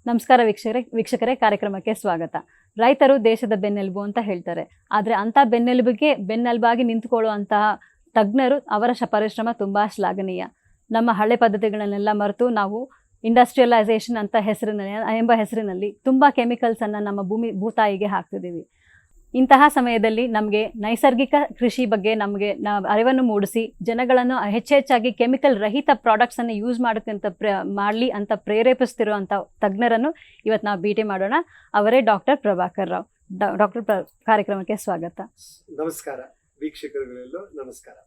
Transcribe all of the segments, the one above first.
ನಮಸ್ಕಾರ ವೀಕ್ಷಕರೇ ಕಾರ್ಯಕ್ರಮಕ್ಕೆ ಸ್ವಾಗತ. ರೈತರು ದೇಶದ ಬೆನ್ನೆಲುಬು ಅಂತ ಹೇಳ್ತಾರೆ. ಆದರೆ ಅಂಥ ಬೆನ್ನೆಲುಬಾಗಿ ನಿಂತುಕೊಳ್ಳುವಂತಹ ತಜ್ಞರು ಅವರ ಪರಿಶ್ರಮ ತುಂಬಾ ಶ್ಲಾಘನೀಯ. ನಮ್ಮ ಹಳೆ ಪದ್ಧತಿಗಳನ್ನೆಲ್ಲ ಮರೆತು ನಾವು ಇಂಡಸ್ಟ್ರಿಯಲೈಸೇಷನ್ ಎಂಬ ಹೆಸರಿನಲ್ಲಿ ತುಂಬಾ ಕೆಮಿಕಲ್ಸ್ ಅನ್ನ ನಮ್ಮ ಭೂತಾಯಿಗೆ ಹಾಕ್ತಿದ್ದೀವಿ. ಇಂತಹ ಸಮಯದಲ್ಲಿ ನಮಗೆ ನೈಸರ್ಗಿಕ ಕೃಷಿ ಬಗ್ಗೆ ಅರಿವನ್ನು ಮೂಡಿಸಿ ಜನಗಳನ್ನು ಹೆಚ್ಚೆಚ್ಚಾಗಿ ಕೆಮಿಕಲ್ ರಹಿತ ಪ್ರಾಡಕ್ಟ್ಸ್ ಅನ್ನು ಯೂಸ್ ಮಾಡಲಿ ಅಂತ ಪ್ರೇರೇಪಿಸ್ತಿರುವಂಥ ತಜ್ಞರನ್ನು ಇವತ್ತು ನಾವು ಭೇಟಿ ಮಾಡೋಣ. ಅವರೇ ಡಾಕ್ಟರ್ ಪ್ರಭಾಕರ್ ರಾವ್. ಡಾಕ್ಟರ್ ಕಾರ್ಯಕ್ರಮಕ್ಕೆ ಸ್ವಾಗತ. ನಮಸ್ಕಾರ ವೀಕ್ಷಕರಿಗೆಲ್ಲರೂ ನಮಸ್ಕಾರ.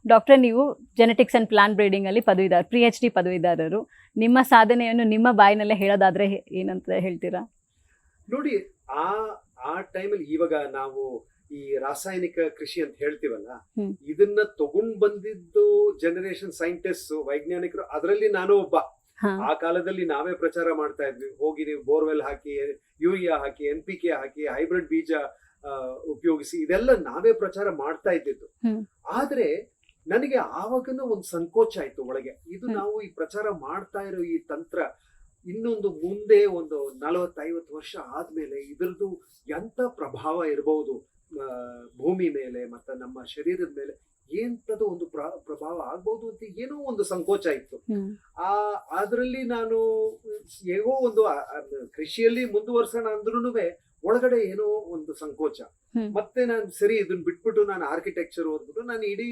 ಡಾಕ್ಟರ್, ನೀವು ಜೆನೆಟಿಕ್ಸ್ ಅಂಡ್ ಪ್ಲಾಂಟ್ ಬ್ರೀಡಿಂಗ್ ಅಲ್ಲಿ PhD ಪದವೀಧರರು. ನಿಮ್ಮ ಸಾಧನೆಯನ್ನು ನಿಮ್ಮ ಬಾಯಿನಲ್ಲೇ ಹೇಳೋದಾದ್ರೆ ಏನಂತ ಹೇಳ್ತೀರಾ? ನೋಡಿ, ಆ ಟೈಮಲ್ಲಿ ಇವಾಗ ನಾವು ಈ ರಾಸಾಯನಿಕ ಕೃಷಿ ಅಂತ ಹೇಳ್ತೀವಲ್ಲ, ಇದನ್ನ ತಗೊಂಡ್ ಬಂದಿದ್ದು ಜನರೇಷನ್ ಸೈಂಟಿಸ್ಟ್ ವೈಜ್ಞಾನಿಕರು, ಅದರಲ್ಲಿ ನಾನು ಒಬ್ಬ. ಆ ಕಾಲದಲ್ಲಿ ನಾವೇ ಪ್ರಚಾರ ಮಾಡ್ತಾ ಇದ್ವಿ. ಹೋಗಿ ನೀವು ಬೋರ್ವೆಲ್ ಹಾಕಿ, ಯೂರಿಯಾ ಹಾಕಿ, NPK ಹಾಕಿ, ಹೈಬ್ರಿಡ್ ಬೀಜ ಉಪಯೋಗಿಸಿ, ಇದೆಲ್ಲ ನಾವೇ ಪ್ರಚಾರ ಮಾಡ್ತಾ ಇದ್ದಿದ್ದು. ಆದ್ರೆ ನನಗೆ ಆವಾಗನೂ ಒಂದು ಸಂಕೋಚ ಆಯ್ತು ಒಳಗೆ. ಇದು ನಾವು ಈ ಪ್ರಚಾರ ಮಾಡ್ತಾ ಇರೋ ಈ ತಂತ್ರ ಇನ್ನೊಂದು ಮುಂದೆ ಒಂದು 40-50 ವರ್ಷ ಆದ್ಮೇಲೆ ಇದರದ್ದು ಎಂತ ಪ್ರಭಾವ ಇರಬಹುದು ಭೂಮಿ ಮೇಲೆ ಮತ್ತೆ ನಮ್ಮ ಶರೀರದ ಮೇಲೆ, ಎಂತದ್ದು ಒಂದು ಪ್ರಭಾವ ಆಗ್ಬಹುದು ಅಂತ ಏನೋ ಒಂದು ಸಂಕೋಚ ಇತ್ತು. ಅದರಲ್ಲಿ ನಾನು ಹೇಗೋ ಒಂದು ಕೃಷಿಯಲ್ಲಿ ಮುಂದುವರ್ಸೋಣ ಅಂದ್ರೂ ಒಳಗಡೆ ಏನೋ ಒಂದು ಸಂಕೋಚ. ಮತ್ತೆ ನಾನು ಸರಿ ಇದನ್ನ ಬಿಟ್ಬಿಟ್ಟು ನಾನು ಆರ್ಕಿಟೆಕ್ಚರ್ ಓದ್ಬಿಟ್ಟು ನಾನು ಇಡೀ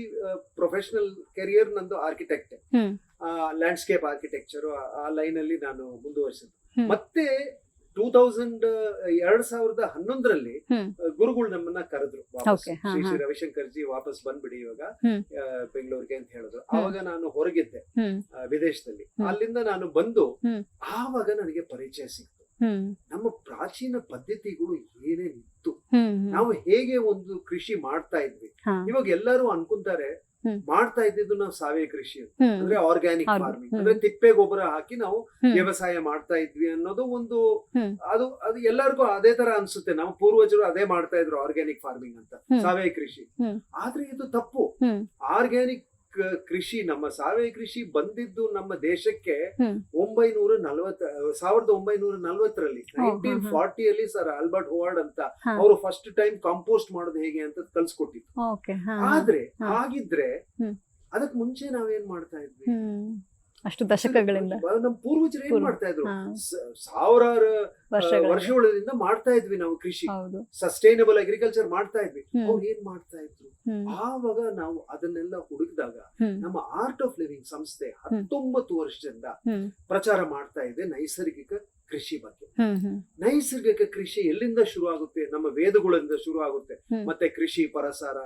ಪ್ರೊಫೆಷನಲ್ ಕೆರಿಯರ್ ನಂದು ಆರ್ಕಿಟೆಕ್ಟ್, ಲ್ಯಾಂಡ್ಸ್ಕೇಪ್ ಆರ್ಕಿಟೆಕ್ಚರ್ ಆ ಲೈನ್ ಅಲ್ಲಿ ನಾನು ಮುಂದುವರಿಸಿದ್ದು. ಮತ್ತೆ 2011ರಲ್ಲಿ ಗುರುಗಳು ನಮ್ಮನ್ನ ಕರೆದ್ರು, ಶ್ರೀ ರವಿಶಂಕರ್ ಜಿ ವಾಪಸ್ ಬಂದ್ಬಿಡಿ ಇವಾಗ ಬೆಂಗಳೂರಿಗೆ ಅಂತ ಹೇಳಿದ್ರು. ಆವಾಗ ನಾನು ಹೊರಗಿದ್ದೆ ವಿದೇಶದಲ್ಲಿ. ಅಲ್ಲಿಂದ ನಾನು ಬಂದು ಆವಾಗ ನನಗೆ ಪರಿಚಯ ಸಿಕ್ತು. ನಮ್ಮ ಪ್ರಾಚೀನ ಪದ್ಧತಿಗಳು ಏನೇನಿತ್ತು, ನಾವು ಹೇಗೆ ಒಂದು ಕೃಷಿ ಮಾಡ್ತಾ ಇದ್ವಿ. ಇವಾಗ ಎಲ್ಲರೂ ಅನ್ಕೊಂತಾರೆ ಮಾಡ್ತಾ ಇದ್ದಿದ್ದು ನಾವು ಸಾವಯವ ಕೃಷಿ ಅಂದ್ರೆ ಆರ್ಗ್ಯಾನಿಕ್ ಫಾರ್ಮಿಂಗ್, ಅಂದ್ರೆ ತಿಪ್ಪೆ ಗೊಬ್ಬರ ಹಾಕಿ ನಾವು ವ್ಯವಸಾಯ ಮಾಡ್ತಾ ಇದ್ವಿ ಅನ್ನೋದು ಒಂದು ಅದು ಎಲ್ಲರಿಗೂ ಅದೇ ತರ ಅನ್ಸುತ್ತೆ. ನಮ್ಮ ಪೂರ್ವಜರು ಅದೇ ಮಾಡ್ತಾ ಇದ್ರು, ಆರ್ಗ್ಯಾನಿಕ್ ಫಾರ್ಮಿಂಗ್ ಅಂತ, ಸಾವಯವ ಕೃಷಿ. ಆದ್ರೆ ಇದು ತಪ್ಪು. ಆರ್ಗ್ಯಾನಿಕ್ ಕೃಷಿ, ನಮ್ಮ ಸಾವಯವ ಕೃಷಿ ಬಂದಿದ್ದು ನಮ್ಮ ದೇಶಕ್ಕೆ 1940ರಲ್ಲಿ 1940ರಲ್ಲಿ ಸರ್ ಆಲ್ಬರ್ಟ್ ಹೋವಾರ್ಡ್ ಅಂತ ಅವರು ಫಸ್ಟ್ ಟೈಮ್ ಕಾಂಪೋಸ್ಟ್ ಮಾಡೋದು ಹೇಗೆ ಅಂತ ಕಲ್ಸ್ಕೊಟ್ಟಿದ್ರು. ಆದ್ರೆ ಆಗಿದ್ರೆ ಅದಕ್ ಮುಂಚೆ ನಾವೇನ್ ಮಾಡ್ತಾ ಇದ್ವಿ, ಅಷ್ಟು ದಶಕಗಳಿಂದ ನಮ್ಮ ಪೂರ್ವಜರು ಏನ್ ಮಾಡ್ತಾ ಇದ್ರು, ಸಾವಿರಾರು ವರ್ಷಗಳಿಂದ ಮಾಡ್ತಾ ಇದ್ವಿ ನಾವು ಕೃಷಿ, ಸಸ್ಟೈನಬಲ್ ಅಗ್ರಿಕಲ್ಚರ್ ಮಾಡ್ತಾ ಇದ್ವಿ. ಅವ್ರು ಏನ್ ಮಾಡ್ತಾ ಇದ್ರು, ಆವಾಗ ನಾವು ಅದನ್ನೆಲ್ಲ ಹುಡುಕಿದಾಗ ನಮ್ಮ ಆರ್ಟ್ ಆಫ್ ಲಿವಿಂಗ್ ಸಂಸ್ಥೆ 19 ವರ್ಷದಿಂದ ಪ್ರಚಾರ ಮಾಡ್ತಾ ಇದೆ ನೈಸರ್ಗಿಕ ಕೃಷಿ ಬಗ್ಗೆ. ನೈಸರ್ಗಿಕ ಕೃಷಿ ಎಲ್ಲಿಂದ ಶುರು ಆಗುತ್ತೆ? ನಮ್ಮ ವೇದಗಳಿಂದ ಶುರು ಆಗುತ್ತೆ. ಮತ್ತೆ ಕೃಷಿ ಪರಾಸರ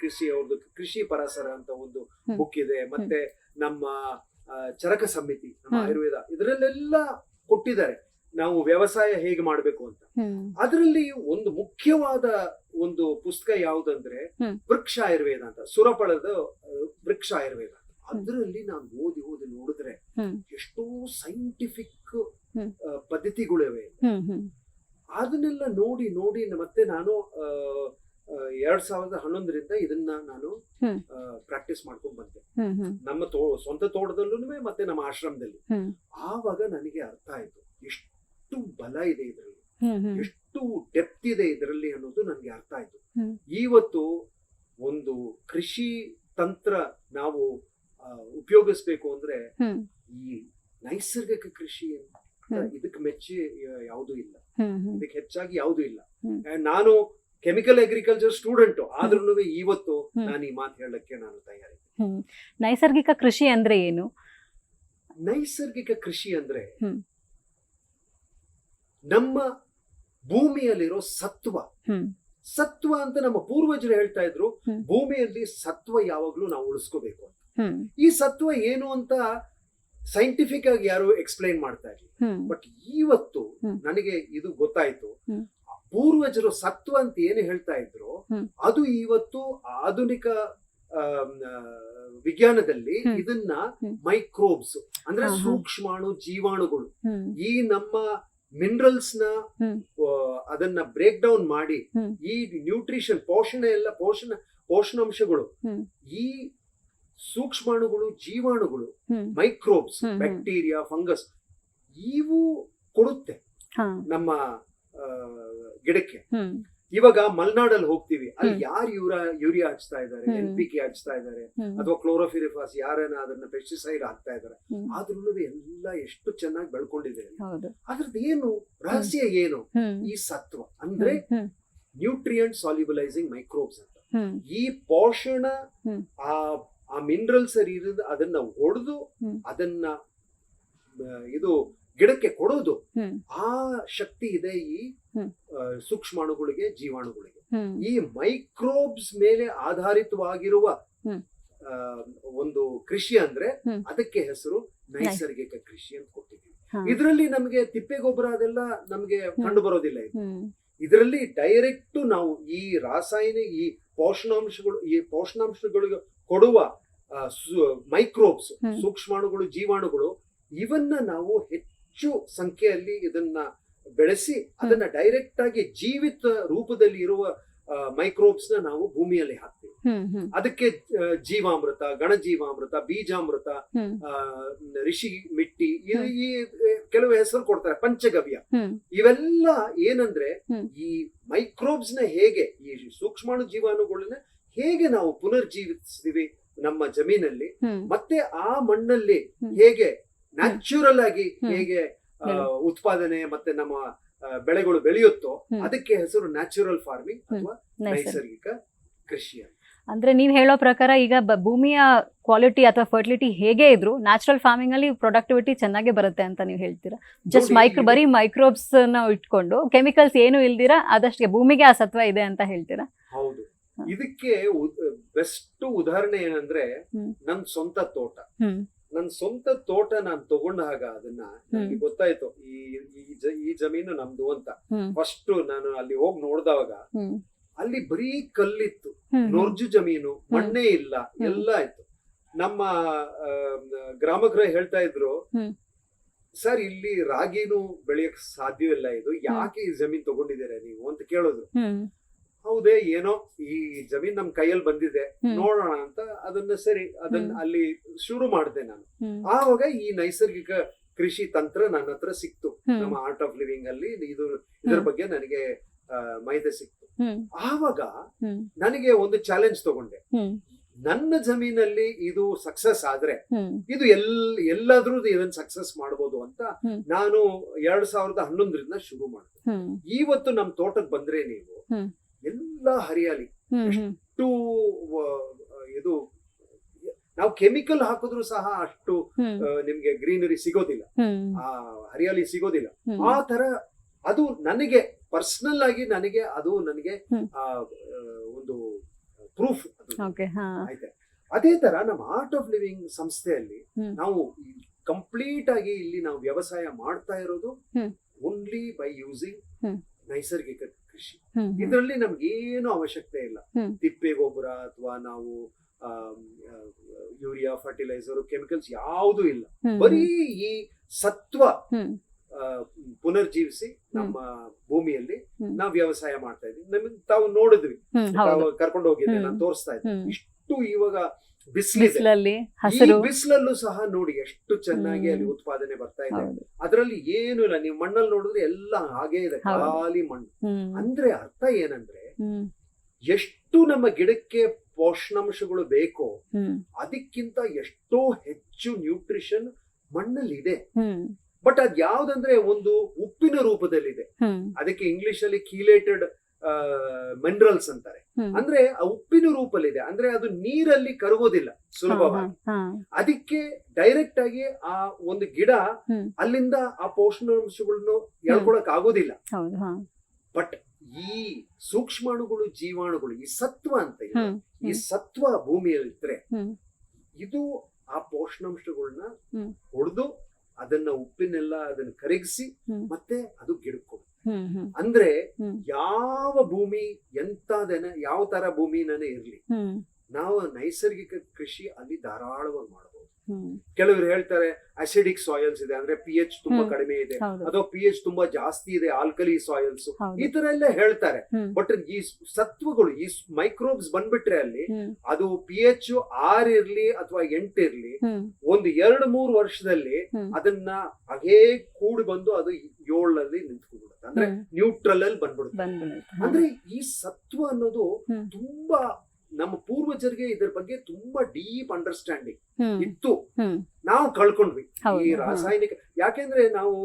ಕೃಷಿ, ಅವ್ರದ್ದು ಕೃಷಿ ಪರಾಸರ ಅಂತ ಒಂದು ಬುಕ್ ಇದೆ. ಮತ್ತೆ ನಮ್ಮ ಚರಕ ಸಮಿತಿ, ನಮ್ಮ ಆಯುರ್ವೇದ, ಇದರಲ್ಲೆಲ್ಲ ಕೊಟ್ಟಿದ್ದಾರೆ ನಾವು ವ್ಯವಸಾಯ ಹೇಗೆ ಮಾಡ್ಬೇಕು ಅಂತ. ಅದರಲ್ಲಿ ಒಂದು ಮುಖ್ಯವಾದ ಒಂದು ಪುಸ್ತಕ ಯಾವುದಂದ್ರೆ ವೃಕ್ಷ ಆಯುರ್ವೇದ ಅಂತ, ಸುರಪಳದ ವೃಕ್ಷ ಆಯುರ್ವೇದ. ಅದರಲ್ಲಿ ನಾನು ಓದಿ ನೋಡಿದ್ರೆ ಎಷ್ಟೋ ಸೈಂಟಿಫಿಕ್ ಪದ್ಧತಿಗಳಿವೆ. ಅದನ್ನೆಲ್ಲ ನೋಡಿ ಮತ್ತೆ ನಾನು 2011ರಿಂದ ಇದನ್ನ ನಾನು ಪ್ರಾಕ್ಟೀಸ್ ಮಾಡ್ಕೊಂಡ್ ಬಂದೆ, ನಮ್ಮ ಸ್ವಂತ ತೋಟದಲ್ಲೂ ಮತ್ತೆ ನಮ್ಮ ಆಶ್ರಮದಲ್ಲಿ. ಆವಾಗ ನನಗೆ ಅರ್ಥ ಆಯ್ತು ಎಷ್ಟು ಬಲ ಇದೆ ಇದರಲ್ಲಿ, ಎಷ್ಟು ಡೆಪ್ತ್ ಇದೆ ಇದರಲ್ಲಿ ಅನ್ನೋದು ನನಗೆ ಅರ್ಥ ಆಯ್ತು. ಇವತ್ತು ಒಂದು ಕೃಷಿ ತಂತ್ರ ನಾವು ಉಪಯೋಗಿಸ್ಬೇಕು ಅಂದ್ರೆ ಈ ನೈಸರ್ಗಿಕ ಕೃಷಿ ಇದಕ್ಕೆ ಮೆಚ್ಚಿ ಯಾವುದೂ ಇಲ್ಲ, ಇದಕ್ಕೆ ಹೆಚ್ಚಾಗಿ ಯಾವುದೂ ಇಲ್ಲ. ನಾನು ಕೆಮಿಕಲ್ ಅಗ್ರಿಕಲ್ಚರ್ ಸ್ಟೂಡೆಂಟ್ ಆದ್ರೂ ಇವತ್ತು ನಾನು ಈ ಮಾತು ಹೇಳಕ್ಕೆ ನಾನು ತಯಾರಿದ್ದೆ. ನೈಸರ್ಗಿಕ ಕೃಷಿ ಅಂದ್ರೆ ಏನು? ನೈಸರ್ಗಿಕ ಕೃಷಿ ಅಂದ್ರೆ ನಮ್ಮ ಭೂಮಿಯಲ್ಲಿರೋ ಸತ್ವ ಅಂತ ನಮ್ಮ ಪೂರ್ವಜರು ಹೇಳ್ತಾ ಇದ್ರು. ಭೂಮಿಯಲ್ಲಿ ಸತ್ವ ಯಾವಾಗ್ಲೂ ನಾವು ಉಳಿಸ್ಕೋಬೇಕು ಅಂತ. ಈ ಸತ್ವ ಏನು ಅಂತ ಸೈಂಟಿಫಿಕ್ ಆಗಿ ಯಾರು ಎಕ್ಸ್ಪ್ಲೈನ್ ಮಾಡ್ತಾ ಇರ್ಲಿ, ಬಟ್ ಇವತ್ತು ನನಗೆ ಇದು ಗೊತ್ತಾಯ್ತು. ಪೂರ್ವಜರು ಸತ್ವ ಅಂತ ಏನು ಹೇಳ್ತಾ ಇದ್ರು, ಅದು ಇವತ್ತು ಆಧುನಿಕ ವಿಜ್ಞಾನದಲ್ಲಿ ಇದನ್ನ ಮೈಕ್ರೋಬ್ಸ್ ಅಂದ್ರೆ ಸೂಕ್ಷ್ಮಾಣು ಜೀವಾಣುಗಳು, ಈ ನಮ್ಮ ಮಿನರಲ್ಸ್ ನ ಅದನ್ನ ಬ್ರೇಕ್ ಡೌನ್ ಮಾಡಿ ಈ ನ್ಯೂಟ್ರಿಷನ್ ಪೋಷಣಾಂಶಗಳು, ಈ ಸೂಕ್ಷ್ಮಾಣುಗಳು ಜೀವಾಣುಗಳು, ಮೈಕ್ರೋಬ್ಸ್, ಬ್ಯಾಕ್ಟೀರಿಯಾ, ಫಂಗಸ್, ಇವು ಕೊಡುತ್ತೆ ಹಾ. ನಮ್ಮ ಗಿಡಕ್ಕೆ. ಹ್ಮ್. ಇವಾಗ ಮಲ್ನಾಡಲ್ಲಿ ಹೋಗ್ತೀವಿ, ಅಲ್ಲಿ ಹ್ಮ್. ಯಾರು ಯೂರಿಯಾ ಹಚ್ತಾ ಇದ್ದಾರೆ, ಹ್ಮ್. NPK ಹಚ್ತಾ ಇದ್ದಾರೆ, ಹ್ಮ್. ಅಥವಾ ಕ್ಲೋರೋಫಿರಿಫಾಸ್ ಯಾರನ್ನ ಅದನ್ನ ಪೆಸ್ಟಿಸೈಡ್ ಹಾಕ್ತಾ ಇದ್ದಾರೆ, ಹ್ಮ್. ಆದ್ರೂ ಎಲ್ಲ ಎಷ್ಟು ಚೆನ್ನಾಗಿ ಬೆಳ್ಕೊಂಡಿದೆ. ಹೌದು. ಅದ್ರದ್ದು ಏನು ರಹಸ್ಯ ಏನು? ಹ್ಮ್. ಈ ಸತ್ವ ಅಂದ್ರೆ ಹ್ಮ್. ನ್ಯೂಟ್ರಿಯೆಂಟ್ ಸಾಲ್ಯುಬಲೈಸಿಂಗ್ ಮೈಕ್ರೋಬ್ಸ್ ಅಂತ. ಹ್ಮ್. ಈ ಪೋಷಣ ಹ್ಮ್. ಆ ಮಿನರಲ್ಸ್ ಇರೋದು ಅದನ್ನ ಹೊಡೆದು ಹ್ಮ್. ಅದನ್ನ ಇದು ಗಿಡಕ್ಕೆ ಕೊಡೋದು. ಹ್ಮ್. ಆ ಶಕ್ತಿ ಇದೆ ಈ ಹ್ಮ್. ಸೂಕ್ಷ್ಮಾಣುಗಳಿಗೆ, ಜೀವಾಣುಗಳಿಗೆ. ಹ್ಮ್. ಈ ಮೈಕ್ರೋಬ್ಸ್ ಮೇಲೆ ಆಧಾರಿತವಾಗಿರುವ ಹ್ಮ್. ಒಂದು ಕೃಷಿ ಅಂದ್ರೆ ಹ್ಮ್. ಅದಕ್ಕೆ ಹೆಸರು ನೈಸರ್ಗಿಕ ಕೃಷಿ ಅಂತ ಕೊಟ್ಟಿದ್ದೀವಿ. ಹಾ. ಇದರಲ್ಲಿ ನಮಗೆ ತಿಪ್ಪೆ ಗೊಬ್ಬರ ಅದೆಲ್ಲ ನಮಗೆ ಕಂಡು ಬರೋದಿಲ್ಲ. ಹ್ಮ್. ಇದರಲ್ಲಿ ಡೈರೆಕ್ಟ್ ನಾವು ಈ ರಾಸಾಯನಿಕ ಈ ಪೋಷಣಾಂಶಗಳಿಗೆ ಕೊಡುವ ಮೈಕ್ರೋಬ್ಸ್, ಹ್ಮ್. ಸೂಕ್ಷ್ಮಾಣುಗಳು, ಜೀವಾಣುಗಳು, ಇವನ್ನ ನಾವು ಹೆಚ್ಚು ಸಂಖ್ಯೆಯಲ್ಲಿ ಇದನ್ನ ಬೆಳೆಸಿ ಅದನ್ನ ಡೈರೆಕ್ಟ್ ಆಗಿ ಜೀವಿತ ರೂಪದಲ್ಲಿ ಇರುವ ಮೈಕ್ರೋಬ್ಸ್ ನ ನಾವು ಭೂಮಿಯಲ್ಲಿ ಹಾಕ್ತೀವಿ. ಹ್ಮ್. ಹ್ಮ್. ಅದಕ್ಕೆ ಜೀವಾಮೃತ, ಗಣಜೀವಾಮೃತ, ಬೀಜಾಮೃತ, ಹ್ಮ್. ಋಷಿ ಮಿಟ್ಟಿ, ಈ ಕೆಲವು ಹೆಸರು ಕೊಡ್ತಾರೆ, ಪಂಚಗವ್ಯ. ಹ್ಮ್. ಇವೆಲ್ಲ ಏನಂದ್ರೆ ಹ್ಮ್. ಈ ಮೈಕ್ರೋಬ್ಸ್ ನ ಹೇಗೆ, ಈ ಸೂಕ್ಷ್ಮಾಣು ಜೀವಾಣುಗಳನ್ನ ಹೇಗೆ ನಾವು ಪುನರ್ಜೀವಿಸ್ತೀವಿ ನಮ್ಮ ಜಮೀನಲ್ಲಿ, ಹ್ಮ್. ಮತ್ತೆ ಆ ಮಣ್ಣಲ್ಲಿ ಹ್ಮ್. ಹೇಗೆ ನ್ಯಾಚುರಲ್ ಆಗಿ ಹ್ಮ್. ಹೇಗೆ ಉತ್ಪಾದನೆ ಮತ್ತೆ ನಮ್ಮ ಬೆಳೆಗಳು ಬೆಳೆಯುತ್ತೋ, ಹ್ಮ್. ಅದಕ್ಕೆ ಹೆಸರು ನ್ಯಾಚುರಲ್ ಫಾರ್ಮಿಂಗ್ ಅಥವಾ ನೈಸರ್ಗಿಕ ಕೃಷಿ ಅಂತ. ಅಂದ್ರೆ ನೀವ್ ಹೇಳೋ ಪ್ರಕಾರ ಈಗ ಭೂಮಿಯ ಕ್ವಾಲಿಟಿ ಅಥವಾ ಫರ್ಟಿಲಿಟಿ ಹೇಗೆ ಇದ್ರು ನ್ಯಾಚುರಲ್ ಫಾರ್ಮಿಂಗ್ ಅಲ್ಲಿ ಪ್ರೊಡಕ್ಟಿವಿಟಿ ಚೆನ್ನಾಗಿ ಬರುತ್ತೆ ಅಂತ ನೀವು ಹೇಳ್ತೀರಾ. ಜಸ್ಟ್ ನೋಡಿ, ಬರೀ ಮೈಕ್ರೋಬ್ಸ್ ನ ಇಟ್ಕೊಂಡು ಕೆಮಿಕಲ್ಸ್ ಏನು ಇಲ್ದಿರಾ ಆದಷ್ಟು ಭೂಮಿಗೆ ಆ ಸತ್ವ ಇದೆ ಅಂತ ಹೇಳ್ತೀರಾ. ಹೌದು. ಇದಕ್ಕೆ ಬೆಸ್ಟ್ ಉದಾಹರಣೆ ಏನಂದ್ರೆ ಹ್ಮ್. ನನ್ ಸ್ವಂತ ತೋಟ. ಹ್ಮ್. ನನ್ ಸ್ವಂತ ತೋಟ ನಾನು ತಗೊಂಡಾಗ ಅದನ್ನ ನನಗೆ ಗೊತ್ತಾಯ್ತು ಈ ಜಮೀನು ನಮ್ದು ಅಂತ. ಹ್ಮ್. ಫಸ್ಟ್ ನಾನು ಅಲ್ಲಿ ಹೋಗಿ ನೋಡ್ದವಾಗ ಹ್ಮ್. ಅಲ್ಲಿ ಬರೀ ಕಲ್ಲಿತ್ತು, ಹ್ಮ್. ನೊರ್ಜು ಜಮೀನು, ಮಣ್ಣೇ ಇಲ್ಲ, ಎಲ್ಲ ಇತ್ತು. ನಮ್ಮ ಗ್ರಾಮಗ್ರ ಹೇಳ್ತಾ ಇದ್ರು, ಹ್ಮ್. ಸರ್ ಇಲ್ಲಿ ರಾಗಿನೂ ಬೆಳೆಯಕ್ ಸಾಧ್ಯವಿಲ್ಲ, ಇದು ಯಾಕೆ ಈ ಜಮೀನ್ ತಗೊಂಡಿದ್ದೀರಾ ನೀವು ಅಂತ ಕೇಳೋದು. ಹ್ಮ್. ಹೌದೇ, ಏನೋ ಈ ಜಮೀನ್ ನಮ್ ಕೈಯಲ್ಲಿ ಬಂದಿದೆ, ನೋಡೋಣ ಅಂತ ಅದನ್ನ ಅದನ್ನ ಅಲ್ಲಿ ಶುರು ಮಾಡಿದೆ ನಾನು. ಆವಾಗ ಈ ನೈಸರ್ಗಿಕ ಕೃಷಿ ತಂತ್ರ ನನ್ನ ಹತ್ರ ಸಿಕ್ತು. ನಮ್ಮ ಆರ್ಟ್ ಆಫ್ ಲಿವಿಂಗ್ ಅಲ್ಲಿ ಇದರ ಬಗ್ಗೆ ನನಗೆ ಮಾಹಿತಿ ಸಿಕ್ತು. ಆವಾಗ ನನಗೆ ಒಂದು ಚಾಲೆಂಜ್ ತಗೊಂಡೆ. ನನ್ನ ಜಮೀನಲ್ಲಿ ಇದು ಸಕ್ಸಸ್ ಆದ್ರೆ ಇದು ಎಲ್ಲಾದ್ರೂ ಇದನ್ನ ಸಕ್ಸಸ್ ಮಾಡ್ಬೋದು ಅಂತ ನಾನು 2011ರಿಂದ ಶುರು ಮಾಡಿದೆ. ಇವತ್ತು ನಮ್ ತೋಟಕ್ಕೆ ಬಂದ್ರೆ ನೀವು ಎಲ್ಲ ಹರಿಯಾಲಿ, ಎಷ್ಟು ಇದು ನಾವು ಕೆಮಿಕಲ್ ಹಾಕಿದ್ರು ಸಹ ಅಷ್ಟು ನಿಮ್ಗೆ ಗ್ರೀನರಿ ಸಿಗೋದಿಲ್ಲ, ಆ ಹರಿಯಾಲಿ ಸಿಗೋದಿಲ್ಲ. ಆ ತರ ಅದು ನನಗೆ ಪರ್ಸನಲ್ ಆಗಿ ನನಗೆ ಒಂದು ಪ್ರೂಫ್ ಆಯ್ತು. ಅದೇ ತರ ನಮ್ಮ ಆರ್ಟ್ ಆಫ್ ಲಿವಿಂಗ್ ಸಂಸ್ಥೆಯಲ್ಲಿ ನಾವು ಕಂಪ್ಲೀಟ್ ಆಗಿ ಇಲ್ಲಿ ನಾವು ವ್ಯವಸಾಯ ಮಾಡ್ತಾ ಇರೋದು ಓನ್ಲಿ ಬೈ ಯೂಸಿಂಗ್ ನೈಸರ್ಗಿಕ ಕೃಷಿ. ಇದರಲ್ಲಿ ನಮ್ಗೇನು ಅವಶ್ಯಕತೆ ಇಲ್ಲ, ತಿಪ್ಪೆ ಗೊಬ್ಬರ ಅಥವಾ ನಾವು ಯೂರಿಯಾ, ಫರ್ಟಿಲೈಸರ್, ಕೆಮಿಕಲ್ಸ್ ಯಾವುದು ಇಲ್ಲ. ಬರೀ ಈ ಸತ್ವ ಪುನರ್ಜೀವಿಸಿ ನಮ್ಮ ಭೂಮಿಯಲ್ಲಿ ನಾವು ವ್ಯವಸಾಯ ಮಾಡ್ತಾ ಇದ್ವಿ. ನಮಗೆ ತಾವು ನೋಡಿದ್ವಿ, ಕರ್ಕೊಂಡು ಹೋಗಿದ್ದೆ, ನಾನು ತೋರಿಸ್ತಾ ಇದ್ದೆ. ಇಷ್ಟು ಇವಾಗ ಬಿಸಿಲಿದೆ, ಈ ಬಿಸಿಲಲ್ಲೂ ಸಹ ನೋಡಿ ಎಷ್ಟು ಚೆನ್ನಾಗಿ ಅಲ್ಲಿ ಉತ್ಪಾದನೆ ಬರ್ತಾ ಇದೆ. ಅದರಲ್ಲಿ ಏನು ಇಲ್ಲ, ನೀವು ಮಣ್ಣಲ್ಲಿ ನೋಡಿದ್ರೆ ಎಲ್ಲ ಹಾಗೆ ಇದೆ, ಖಾಲಿ ಮಣ್ಣು. ಅಂದ್ರೆ ಅರ್ಥ ಏನಂದ್ರೆ ಎಷ್ಟು ನಮ್ಮ ಗಿಡಕ್ಕೆ ಪೋಷಣಾಂಶಗಳು ಬೇಕೋ ಅದಕ್ಕಿಂತ ಎಷ್ಟೋ ಹೆಚ್ಚು ನ್ಯೂಟ್ರಿಷನ್ ಮಣ್ಣಲ್ಲಿ ಇದೆ. ಬಟ್ ಅದ್ ಯಾವ್ದಂದ್ರೆ ಒಂದು ಉಪ್ಪಿನ ರೂಪದಲ್ಲಿದೆ. ಅದಕ್ಕೆ ಇಂಗ್ಲಿಷ್ ಅಲ್ಲಿ ಕೀಲೇಟೆಡ್ ಮಿನರಲ್ಸ್ ಅಂತಾರೆ. ಅಂದ್ರೆ ಆ ಉಪ್ಪಿನ ರೂಪದಲ್ಲಿದೆ, ಅಂದ್ರೆ ಅದು ನೀರಲ್ಲಿ ಕರಗೋದಿಲ್ಲ ಸುಲಭವಾಗಿ. ಅದಕ್ಕೆ ಡೈರೆಕ್ಟ್ ಆಗಿ ಆ ಒಂದು ಗಿಡ ಅಲ್ಲಿಂದ ಆ ಪೋಷಣಾಂಶಗಳನ್ನು ಎಳ್ಕೊಳಕ್ ಆಗೋದಿಲ್ಲ. ಬಟ್ ಈ ಸೂಕ್ಷ್ಮಾಣುಗಳು, ಜೀವಾಣುಗಳು, ಈ ಸತ್ವ ಅಂತ ಇದೆ, ಈ ಸತ್ವ ಭೂಮಿಯಲ್ಲಿದ್ರೆ ಇದು ಆ ಪೋಷಣಾಂಶಗಳನ್ನ ಹೊಡೆದು ಅದನ್ನ ಉಪ್ಪಿನೆಲ್ಲ ಅದನ್ನ ಕರಗಿಸಿ ಮತ್ತೆ ಅದು ಗಿಡಕ್ಕೆ. ಅಂದ್ರೆ ಯಾವ ಭೂಮಿ ಎಂತದೇನ, ಯಾವ ತರ ಭೂಮಿನೇ ಇರ್ಲಿ, ನಾವು ನೈಸರ್ಗಿಕ ಕೃಷಿ ಅಲ್ಲಿ ಧಾರಾಳವಾಗಿ ಮಾಡಬಹುದು. ಕೆಲವರು ಹೇಳ್ತಾರೆ ಅಸಿಡಿಕ್ ಸಾಯಿಲ್ಸ್ ಇದೆ, ಅಂದ್ರೆ pH ತುಂಬಾ ಕಡಿಮೆ ಇದೆ, ಹೌದು. ಅಥವಾ pH ತುಂಬಾ ಜಾಸ್ತಿ ಇದೆ, ಆಲ್ಕಲಿ ಸಾಯಿಲ್ಸ್, ಹೌದು. ಈ ತರ ಎಲ್ಲ ಹೇಳ್ತಾರೆ. ಬಟ್ ಈ ಸತ್ವಗಳು, ಈ ಮೈಕ್ರೋಬ್ಸ್ ಬಂದ್ಬಿಟ್ರೆ ಅಲ್ಲಿ ಅದು pH 6 ಇರ್ಲಿ ಅಥವಾ 8 ಇರ್ಲಿ, ಒಂದು 2-3 ವರ್ಷದಲ್ಲಿ ಅದನ್ನ ಹಾಗೇ ಕೂಡಿ ಬಂದು ಅದು 7 ನಿಂತ್ಕೊಂಡ್ಬಿಡುತ್ತೆ, ಅಂದ್ರೆ ನ್ಯೂಟ್ರಲ್ ಅಲ್ಲಿ ಬಂದ್ಬಿಡುತ್ತೆ. ಅಂದ್ರೆ ಈ ಸತ್ವ ಅನ್ನೋದು ತುಂಬಾ ನಮ್ಮ ಪೂರ್ವಜರಿಗೆ ಇದ್ರ ಬಗ್ಗೆ ತುಂಬಾ ಡೀಪ್ ಅಂಡರ್ಸ್ಟ್ಯಾಂಡಿಂಗ್ ಇತ್ತು, ನಾವು ಕಳ್ಕೊಂಡ್ವಿ ಈ ರಾಸಾಯನಿಕ. ಯಾಕೆಂದ್ರೆ ನಾವು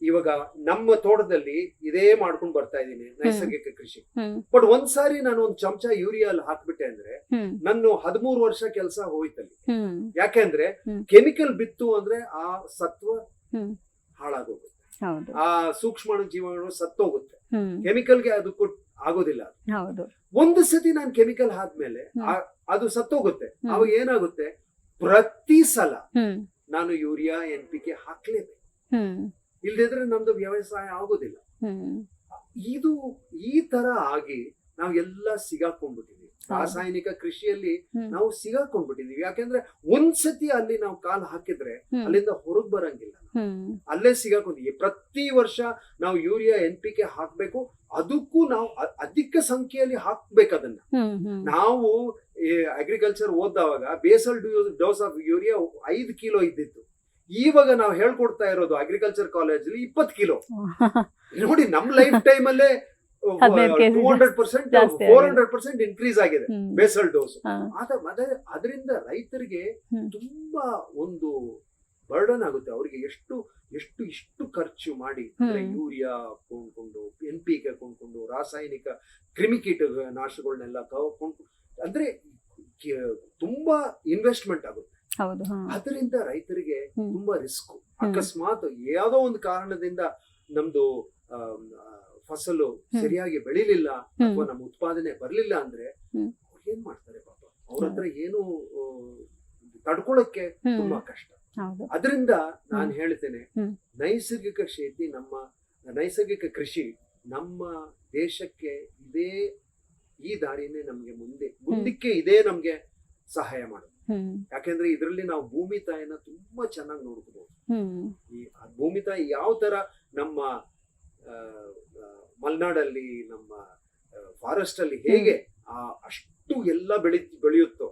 ಇವಾಗ ನಮ್ಮ ತೋಟದಲ್ಲಿ ಇದೇ ಮಾಡ್ಕೊಂಡು ಬರ್ತಾ ಇದ್ದೀನಿ, ನೈಸರ್ಗಿಕ ಕೃಷಿ. ಬಟ್ ಒಂದ್ಸಾರಿ ನಾನು ಒಂದ್ ಚಮಚ ಯೂರಿಯಾ ಅಲ್ಲಿ ಹಾಕ್ಬಿಟ್ಟೆ ಅಂದ್ರೆ ನನ್ನ 13 ವರ್ಷ ಕೆಲಸ ಹೋಯ್ತಲ್ಲಿ. ಯಾಕೆಂದ್ರೆ ಕೆಮಿಕಲ್ ಬಿತ್ತು ಅಂದ್ರೆ ಆ ಸತ್ವ ಹಾಳಾಗೋಗುತ್ತೆ, ಆ ಸೂಕ್ಷ್ಮಾಣು ಜೀವಾಣು ಸತ್ತೋಗುತ್ತೆ, ಕೆಮಿಕಲ್ಗೆ ಅದಕ್ಕೂ ಆಗೋದಿಲ್ಲ. ಒಂದು ಸತಿ ನಾನು ಕೆಮಿಕಲ್ ಹಾದ್ಮೇಲೆ ಅದು ಸತ್ತೋಗುತ್ತೆ. ಅವಾಗ ಏನಾಗುತ್ತೆ, ಪ್ರತಿ ಸಲ ನಾನು ಯೂರಿಯಾ NPK ಹಾಕ್ಲೇಬೇಕು, ಇಲ್ದಿದ್ರೆ ನಮ್ದು ವ್ಯವಸಾಯ ಆಗೋದಿಲ್ಲ. ಇದು ಈ ತರ ಆಗಿ ನಾವು ಎಲ್ಲ ಸಿಗಾಕೊಂಡ್ಬಿಟ್ಟಿದೀವಿ ರಾಸಾಯನಿಕ ಕೃಷಿಯಲ್ಲಿ, ನಾವು ಸಿಗಾಕೊಂಡ್ಬಿಟ್ಟಿದೀವಿ. ಯಾಕೆಂದ್ರೆ ಒಂದ್ಸತಿ ಅಲ್ಲಿ ನಾವು ಕಾಲ್ ಹಾಕಿದ್ರೆ ಅಲ್ಲಿಂದ ಹೊರಗ್ ಬರಂಗಿಲ್ಲ, ಅಲ್ಲೇ ಸಿಗಾಕೊಂಡಿದೀವಿ. ಪ್ರತಿ ವರ್ಷ ನಾವು ಯೂರಿಯಾ NPK ಹಾಕ್ಬೇಕು, ಅದಕ್ಕೂ ನಾವು ಅಧಿಕ ಸಂಖ್ಯೆಯಲ್ಲಿ ಹಾಕ್ಬೇಕು ಅದನ್ನ. ನಾವು ಅಗ್ರಿಕಲ್ಚರ್ ಓದ್ದವಾಗ basal dose of urea 5 kilo ಇದ್ದಿತ್ತು, ಇವಾಗ ನಾವು ಹೇಳ್ಕೊಡ್ತಾ ಇರೋದು ಅಗ್ರಿಕಲ್ಚರ್ ಕಾಲೇಜಲ್ಲಿ 20 ಕಿಲೋ. ನೋಡಿ, ನಮ್ ಲೈಫ್ ಟೈಮ್ ಅಲ್ಲೇ 200% 400% ಇನ್ಕ್ರೀಸ್ ಆಗಿದೆ ಬೇಸಲ್ ಡೋಸ್. ಅದರಿಂದ ರೈತರಿಗೆ ತುಂಬಾ ಒಂದು ಬರ್ಡನ್ ಆಗುತ್ತೆ. ಅವರಿಗೆ ಇಷ್ಟು ಖರ್ಚು ಮಾಡಿ ಯೂರಿಯಾ ಕೊಂಡ್ಕೊಂಡು, NPK ಕೊಂಡ್ಕೊಂಡು, ರಾಸಾಯನಿಕ ಕ್ರಿಮಿಕೀಟ ನಾಶಗಳನ್ನೆಲ್ಲ ಕೊಂಡ್ಕೊಂಡು, ಅಂದ್ರೆ ತುಂಬಾ ಇನ್ವೆಸ್ಟ್ಮೆಂಟ್ ಆಗುತ್ತೆ. ಅದರಿಂದ ರೈತರಿಗೆ ತುಂಬಾ ರಿಸ್ಕ್. ಅಕಸ್ಮಾತ್ ಯಾವ್ದೋ ಒಂದು ಕಾರಣದಿಂದ ನಮ್ದು ಫಸಲು ಸರಿಯಾಗಿ ಬೆಳಿಲಿಲ್ಲ ಅಥವಾ ನಮ್ಮ ಉತ್ಪಾದನೆ ಬರ್ಲಿಲ್ಲ ಅಂದ್ರೆ ಏನ್ ಮಾಡ್ತಾರೆ ಪಾಪ, ಅವ್ರ ಹತ್ರ ಏನು ತಡ್ಕೊಳಕ್ಕೆ ತುಂಬಾ ಕಷ್ಟ. ಅದರಿಂದ ನಾನು ಹೇಳ್ತೇನೆ, ನೈಸರ್ಗಿಕ ಕೃಷಿ ನಮ್ಮ ದೇಶಕ್ಕೆ ಈ ದಾರಿನೇ ನಮ್ಗೆ ಮುಂದಕ್ಕೆ ಇದೇ ನಮ್ಗೆ ಸಹಾಯ ಮಾಡುತ್ತೆ. ಯಾಕೆಂದ್ರೆ ಇದರಲ್ಲಿ ನಾವು ಭೂಮಿ ತಾಯಿನ ತುಂಬಾ ಚೆನ್ನಾಗಿ ನೋಡ್ಕೋಬಹುದು. ಈ ಭೂಮಿ ತಾಯಿ ಯಾವ ತರ ನಮ್ಮ ಮಲೆನಾಡಲ್ಲಿ, ನಮ್ಮ ಫಾರೆಸ್ಟ್ ಅಲ್ಲಿ ಹೇಗೆ ಅಷ್ಟು ಎಲ್ಲ ಬೆಳೆಯುತ್ತೋ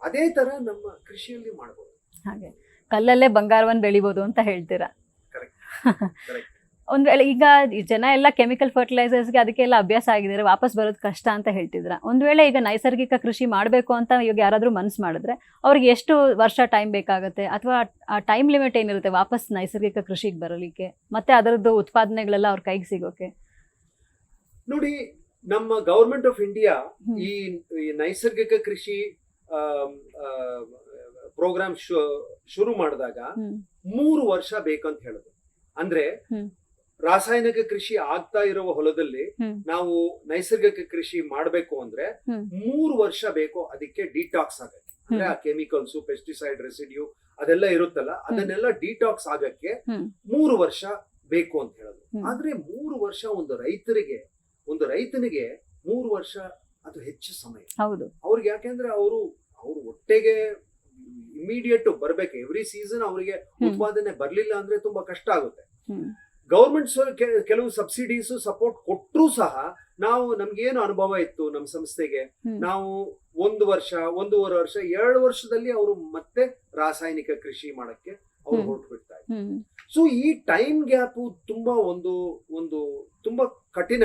ಅದೇ ತರ ನಮ್ಮ ಕೃಷಿಯಲ್ಲಿ ಮಾಡಬಹುದು. ಹಾಗೆ ಕಲ್ಲಲ್ಲೇ ಬಂಗಾರವನ್ನು ಬೆಳಿಬಹುದು ಅಂತ ಹೇಳ್ತೀರಾ? ಕರೆಕ್ಟ್. ಒಂದ್ ವೇಳೆ ಈಗ ಜನ ಎಲ್ಲ ಕೆಮಿಕಲ್ ಫರ್ಟಿಲೈಸರ್ಸ್ಗೆ ಅದಕ್ಕೆಲ್ಲ ಅಭ್ಯಾಸ ಆಗಿದ್ದಾರೆ, ವಾಪಸ್ ಬರೋದು ಕಷ್ಟ ಅಂತ ಹೇಳ್ತಿದ್ರ. ಒಂದ್ ವೇಳೆ ಈಗ ನೈಸರ್ಗಿಕ ಕೃಷಿ ಮಾಡಬೇಕು ಅಂತ ಇವಾಗ ಯಾರಾದ್ರೂ ಮನ್ಸು ಮಾಡಿದ್ರೆ ಅವ್ರಿಗೆ ಎಷ್ಟು ವರ್ಷ ಟೈಮ್ ಬೇಕಾಗುತ್ತೆ, ಅಥವಾ ಆ ಟೈಮ್ ಲಿಮಿಟ್ ಏನಿರುತ್ತೆ ವಾಪಸ್ ನೈಸರ್ಗಿಕ ಕೃಷಿಗೆ ಬರಲಿಕ್ಕೆ, ಮತ್ತೆ ಅದರದ್ದು ಉತ್ಪಾದನೆಗಳೆಲ್ಲ ಅವ್ರ ಕೈಗೆ ಸಿಗೋಕೆ? ನೋಡಿ, ನಮ್ಮ ಗವರ್ಮೆಂಟ್ ಆಫ್ ಇಂಡಿಯಾ ಈ ನೈಸರ್ಗಿಕ ಕೃಷಿ ಪ್ರೋಗ್ರಾಮ್ ಶುರು ಮಾಡಿದಾಗ 3 ವರ್ಷ ಬೇಕಂತ ಹೇಳುದು. ಅಂದ್ರೆ ರಾಸಾಯನಿಕ ಕೃಷಿ ಆಗ್ತಾ ಇರುವ ಹೊಲದಲ್ಲಿ ನಾವು ನೈಸರ್ಗಿಕ ಕೃಷಿ ಮಾಡ್ಬೇಕು ಅಂದ್ರೆ 3 ವರ್ಷ ಬೇಕು ಅದಕ್ಕೆ ಡಿಟಾಕ್ಸ್ ಆಗಕ್ಕೆ. ಅಂದ್ರೆ ಆ ಕೆಮಿಕಲ್ಸ್, ಪೆಸ್ಟಿಸೈಡ್ ರೆಸಿಡ್ಯೂ ಅದೆಲ್ಲ ಇರುತ್ತಲ್ಲ, ಅದನ್ನೆಲ್ಲ ಡಿಟಾಕ್ಸ್ ಆಗಕ್ಕೆ 3 ವರ್ಷ ಬೇಕು ಅಂತ ಹೇಳೋದು. ಆದ್ರೆ 3 ವರ್ಷ ಒಂದು ರೈತನಿಗೆ 3 ವರ್ಷ ಅದು ಹೆಚ್ಚು ಸಮಯ. ಅವ್ರಿಗೆ ಯಾಕೆಂದ್ರೆ ಅವರು ಹೊಟ್ಟೆಗೆ ಇಮಿಡಿಯೇಟ್ ಬರ್ಬೇಕು. ಎವ್ರಿ ಸೀಸನ್ ಅವರಿಗೆ ಉತ್ಪಾದನೆ ಬರ್ಲಿಲ್ಲ ಅಂದ್ರೆ ತುಂಬಾ ಕಷ್ಟ ಆಗುತ್ತೆ. ಗವರ್ಮೆಂಟ್ ಕೆಲವು ಸಬ್ಸಿಡೀಸ್ ಸಪೋರ್ಟ್ ಕೊಟ್ಟರು ಸಹ ನಮ್ಗೇನು ಅನುಭವ ಇತ್ತು ನಮ್ಮ ಸಂಸ್ಥೆಗೆ, ನಾವು 1 ವರ್ಷ, 1.5 ವರ್ಷ, 2 ವರ್ಷದಲ್ಲಿ ಅವರು ಮತ್ತೆ ರಾಸಾಯನಿಕ ಕೃಷಿ ಮಾಡಕ್ಕೆ ಅವ್ರು ಹೊರಟು ಬಿಡ್ತಾ ಇದ್ರು. ಸೊ ಈ ಟೈಮ್ ಗ್ಯಾಪ್ ತುಂಬಾ ಒಂದು ತುಂಬಾ ಕಠಿಣ.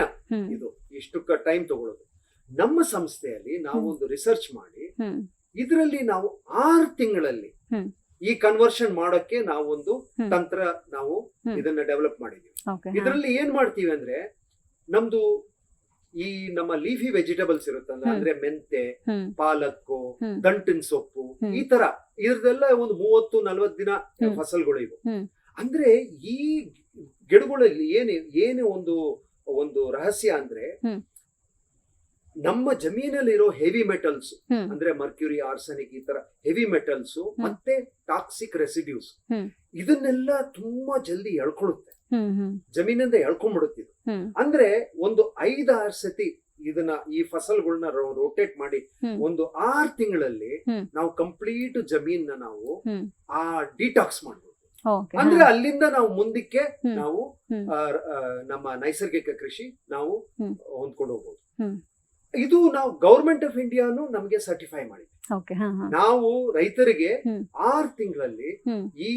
ಇದು ಇಷ್ಟು ಟೈಮ್ ತಗೊಳ್ಳೋದು. ನಮ್ಮ ಸಂಸ್ಥೆಯಲ್ಲಿ ನಾವು ಒಂದು ರಿಸರ್ಚ್ ಮಾಡಿ ಇದರಲ್ಲಿ ನಾವು 6 ತಿಂಗಳಲ್ಲಿ ಈ ಕನ್ವರ್ಷನ್ ಮಾಡೋಕೆ ನಾವೊಂದು ತಂತ್ರ ಇದನ್ನ ಡೆವಲಪ್ ಮಾಡಿದೀವಿ. ಇದರಲ್ಲಿ ಏನ್ ಮಾಡ್ತೀವಿ ಅಂದ್ರೆ, ನಮ್ದು ಈ ನಮ್ಮ ಲೀಫಿ ವೆಜಿಟೇಬಲ್ಸ್ ಇರುತ್ತಲ್ಲ, ಅಂದ್ರೆ ಮೆಂತೆ, ಪಾಲಕ್ಕು, ದಂಟಿನ ಸೊಪ್ಪು, ಈ ತರ ಇದ್ರದೆಲ್ಲ ಒಂದು 30-40 ದಿನ ಫಸಲ್ಗಳು ಇವು. ಅಂದ್ರೆ ಈ ಗಿಡಗಳಲ್ಲಿ ಏನೇ ಒಂದು ರಹಸ್ಯ ಅಂದ್ರೆ, ನಮ್ಮ ಜಮೀನಲ್ಲಿರೋ ಹೆವಿ ಮೆಟಲ್ಸ್ ಅಂದ್ರೆ ಮರ್ಕ್ಯೂರಿ, ಆರ್ಸೆನಿಕ್, ಈ ತರ ಹೆವಿ ಮೆಟಲ್ಸ್ ಮತ್ತೆ ಟಾಕ್ಸಿಕ್ ರೆಸಿಡ್ಯೂಸ್, ಇದನ್ನೆಲ್ಲ ತುಂಬಾ ಜಲ್ದಿ ಎಳ್ಕೊಳ್ಳುತ್ತೆ, ಜಮೀನಿಂದ ಎಳ್ಕೊಂಡ್ಬಿಡುತ್ತೆ. ಅಂದ್ರೆ ಒಂದು 5-6 ಸತಿ ಇದನ್ನ ಈ ಫಸಲ್ಗಳನ್ನ ರೋಟೇಟ್ ಮಾಡಿ ಹ್ಮ್. ಒಂದು 6 ತಿಂಗಳಲ್ಲಿ ಹ್ಮ್. ನಾವು ಕಂಪ್ಲೀಟ್ ಜಮೀನ್ನ ನಾವು ಹ್ಮ್. ಆ ಡಿಟಾಕ್ಸ್ ಮಾಡ್ಬೋದು. Okay, ಅಂದ್ರೆ ಹಾ. ಅಲ್ಲಿಂದ ನಾವು ಮುಂದಕ್ಕೆ ಹ್ಮ್. ನಾವು ಹ್ಮ್. ನಮ್ಮ ನೈಸರ್ಗಿಕ ಕೃಷಿ ನಾವು ಹ್ಮ್. ಹೊಂದ್ಕೊಂಡು ಹೋಗ್ಬೋದು. ಹ್ಮ್. ಇದು ನಾವು ಗವರ್ಮೆಂಟ್ ಆಫ್ ಇಂಡಿಯಾನು ನಮಗೆ ಸರ್ಟಿಫೈ ಮಾಡಿದೆ. Okay, ಹಾ, ಹಾ. ನಾವು ರೈತರಿಗೆ ಹ್ಮ್. 6 ತಿಂಗಳಲ್ಲಿ ಹ್ಮ್. ಈ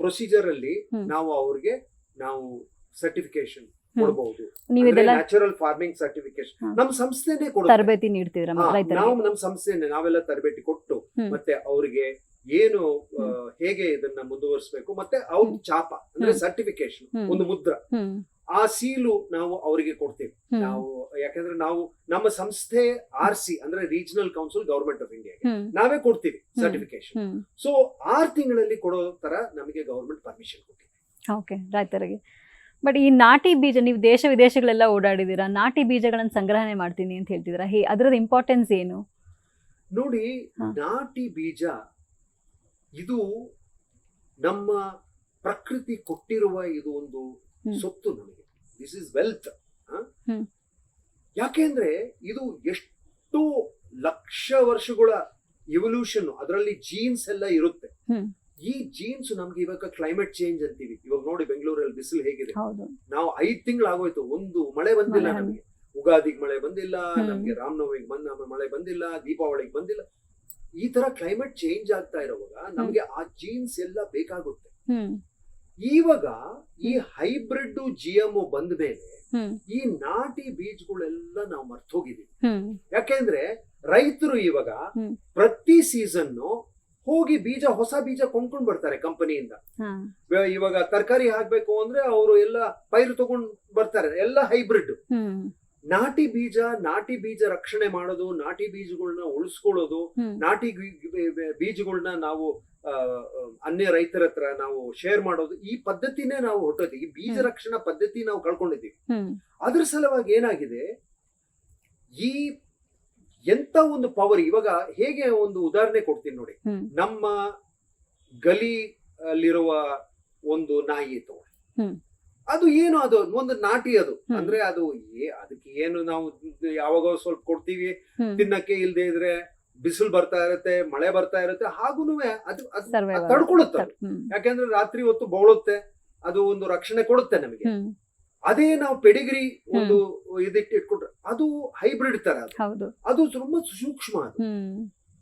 ಪ್ರೊಸೀಜರ್ ಅಲ್ಲಿ ಹ್ಮ್. ನಾವು ಅವ್ರಿಗೆ ನಾವು ಸರ್ಟಿಫಿಕೇಶನ್ ಹ್ಮ್. ಕೊಡಬಹುದು. ನೀವ್ ಇದೆಲ್ಲ ನ್ಯಾಚುರಲ್ ಫಾರ್ಮಿಂಗ್ ಸರ್ಟಿಫಿಕೇಶನ್ ಹಾ. ನಮ್ಮ ಸಂಸ್ಥೆನೇ ಕೊಡುತ್ತೆ. ತರಬೇತಿ ನೀಡ್ತಿದ್ರ ಹಾ, ರೈತರಿಗೆ? ನಾವು ನಮ್ಮ ಸಂಸ್ಥೆನೆ ನಾವೆಲ್ಲ ತರಬೇತಿ ಕೊಟ್ಟು ಹ್ಮ್. ಮತ್ತೆ ಅವರಿಗೆ ಏನು ಹೇಗೆ ಇದನ್ನ ಮುಂದುವರಿಸಬೇಕು ಮತ್ತೆ ಅವ್ರ ಚಾಪ ಅಂದ್ರೆ ಹ್ಮ್. ಸರ್ಟಿಫಿಕೇಶನ್ ಹ್ಮ್. ಒಂದು ಮುದ್ರ ಹ್ಮ್. ಆ ಸೀಲು ನಾವು ಅವರಿಗೆ ಕೊಡ್ತೇವೆ. ಹ್ಮ್. ನಾವು ಯಾಕಂದ್ರೆ ನಾವು ನಮ್ಮ ಸಂಸ್ಥೆ RC ಅಂದ್ರೆ ರೀಜನಲ್ ಕೌನ್ಸಿಲ್ ಗವರ್ಮೆಂಟ್ ಆಫ್ ಇಂಡಿಯಾಗೆ ಹ್ಮ್. ನಾವೇ ಕೊಡ್ತೀವಿ ಸರ್ಟಿಫಿಕೇಶನ್. ಹ್ಮ್. ಸೊ 6 ತಿಂಗಳಲ್ಲಿ ಕೊಡೋ ತರ ನಮಗೆ ಗವರ್ಮೆಂಟ್ ಪರ್ಮಿಷನ್ ಕೊಟ್ಟಿದೆ. ಓಕೆ, ರೈತರಿಗೆ. ಬಟ್ ಈ ನಾಟಿ ಬೀಜ, ನೀವು ದೇಶ ವಿದೇಶಗಳೆಲ್ಲ ಓಡಾಡಿದೀರಾ, ನಾಟಿ ಬೀಜಗಳನ್ನ ಸಂಗ್ರಹಣೆ ಮಾಡ್ತೀನಿ ಅಂತ ಹೇಳ್ತಿದ್ದೀರಾ, ಅದರದ ಇಂಪಾರ್ಟೆನ್ಸ್ ಏನು? ನೋಡಿ, ಹಾ. ನಾಟಿ ಬೀಜ ಇದು ನಮ್ಮ ಪ್ರಕೃತಿ ಕೊಟ್ಟಿರುವ ಇದು ಒಂದು ಹ್ಮ್. ಸೊತ್ತು ನಮಗೆ. This is wealth. ಹ್ಮ್. ಯಾಕೆಂದ್ರೆ ಇದು ಎಷ್ಟು ಲಕ್ಷ ವರ್ಷಗಳ ಇವಲ್ಯೂಷನ್, ಅದರಲ್ಲಿ ಜೀನ್ಸ್ ಎಲ್ಲ ಇರುತ್ತೆ. ಹ್ಮ್. ಈ ಜೀನ್ಸ್ ನಮ್ಗೆ ಇವಾಗ ಕ್ಲೈಮೇಟ್ ಚೇಂಜ್ ಅಂತೀವಿ. ಇವಾಗ ನೋಡಿ ಬೆಂಗಳೂರಲ್ಲಿ ಬಿಸಿಲು ಹೇಗಿದೆ. ಹೌದು. ನಾವು 5 ತಿಂಗಳಾಗೋಯ್ತು, ಒಂದು ಮಳೆ ಬಂದಿಲ್ಲ ಮಳೆ ನಮಗೆ. ಉಗಾದಿಗೆ ಮಳೆ ಬಂದಿಲ್ಲ, ಹ್ಮ್. ನಮ್ಗೆ ರಾಮನವಮಿಗೆ ಮಳೆ ಬಂದಿಲ್ಲ, ದೀಪಾವಳಿಗೆ ಬಂದಿಲ್ಲ. ಈ ತರ ಕ್ಲೈಮೇಟ್ ಚೇಂಜ್ ಆಗ್ತಾ ಇರುವಾಗ ನಮ್ಗೆ ಆ ಜೀನ್ಸ್ ಎಲ್ಲ ಬೇಕಾಗುತ್ತೆ. ಹ್ಮ್. ಇವಾಗ ಈ ಹೈಬ್ರಿಡ್ GMO ಬಂದ ಮೇಲೆ ಹ್ಮ್. ಈ ನಾಟಿ ಬೀಜಗಳೆಲ್ಲ ನಾವು ಮರ್ತೋಗಿದೀವಿ. ಹ್ಮ್. ಯಾಕೆಂದ್ರೆ ರೈತರು ಇವಾಗ ಹ್ಮ್. ಪ್ರತಿ ಸೀಸನ್ ಹೋಗಿ ಹೊಸ ಬೀಜ ಕೊಂಡ್ಕೊಂಡ್ ಬರ್ತಾರೆ ಕಂಪನಿಯಿಂದ. ಹಾ. ಇವಾಗ ತರಕಾರಿ ಹಾಕ್ಬೇಕು ಅಂದ್ರೆ ಅವರು ಎಲ್ಲ ಪೈರು ತಗೊಂಡ್ ಬರ್ತಾರೆ, ಎಲ್ಲ ಹೈಬ್ರಿಡ್. ಹ್ಮ್. ನಾಟಿ ಬೀಜ ರಕ್ಷಣೆ ಮಾಡೋದು, ನಾಟಿ ಬೀಜಗಳನ್ನ ಉಳಿಸ್ಕೊಳ್ಳೋದು, ಹ್ಮ್. ನಾಟಿ ಬೀಜಗಳನ್ನ ನಾವು ಅನ್ಯ ರೈತರ ಹತ್ರ ನಾವು ಶೇರ್ ಮಾಡೋದು, ಈ ಪದ್ಧತಿನೇ ನಾವು ಹೊಟ್ಟೋದು. ಈ ಬೀಜ ರಕ್ಷಣಾ ಪದ್ಧತಿ ನಾವು ಕಳ್ಕೊಂಡಿದ್ದೀವಿ. ಹ್ಮ್. ಅದ್ರ ಸಲುವಾಗಿ ಏನಾಗಿದೆ, ಈ ಎಂತ ಒಂದು ಪವರ್. ಇವಾಗ ಹೇಗೆ ಒಂದು ಉದಾಹರಣೆ ಕೊಡ್ತೀನಿ ನೋಡಿ. ಹ್ಮ್. ನಮ್ಮ ಗಲಿ ಅಲ್ಲಿರುವ ಒಂದು ನಾಯಿ ತಗೊಳ್ಳಿ. ಹ್ಮ್. ಅದು ಏನು, ಅದು ಒಂದು ನಾಟಿ. ಅದು ಹ್ಮ್. ಅಂದ್ರೆ ಅದು ಅದಕ್ಕೆ ಏನು ನಾವು ಯಾವಾಗ ಸ್ವಲ್ಪ ಕೊಡ್ತೀವಿ ಹ್ಮ್. ತಿನ್ನಕ್ಕೆ, ಇಲ್ದೇ ಇದ್ರೆ ಬಿಸಿಲು ಬರ್ತಾ ಇರುತ್ತೆ, ಮಳೆ ಬರ್ತಾ ಇರುತ್ತೆ, ಹಾಗೂನುವೆ ಅದು Survival. ತಡ್ಕೊಳ್ಳುತ್ತೆ ಅದು. ಹ್ಮ್. ಯಾಕೆಂದ್ರೆ ರಾತ್ರಿ ಹೊತ್ತು ಬೌಳುತ್ತೆ, ಅದು ಒಂದು ರಕ್ಷಣೆ ಕೊಡುತ್ತೆ ನಮಗೆ. ಹ್ಮ್. ಅದೇ ನಾವು ಪೆಡಿಗ್ರಿ ಒಂದು ಇದಕ್ಕೆ ಇಟ್ಕೊಂಡ್ರೆ ಅದು ಹೈಬ್ರಿಡ್ ತರ. ಹೌದು. ಅದು ತುಂಬಾ ಸೂಕ್ಷ್ಮ. ಅದು ಹ್ಮ್.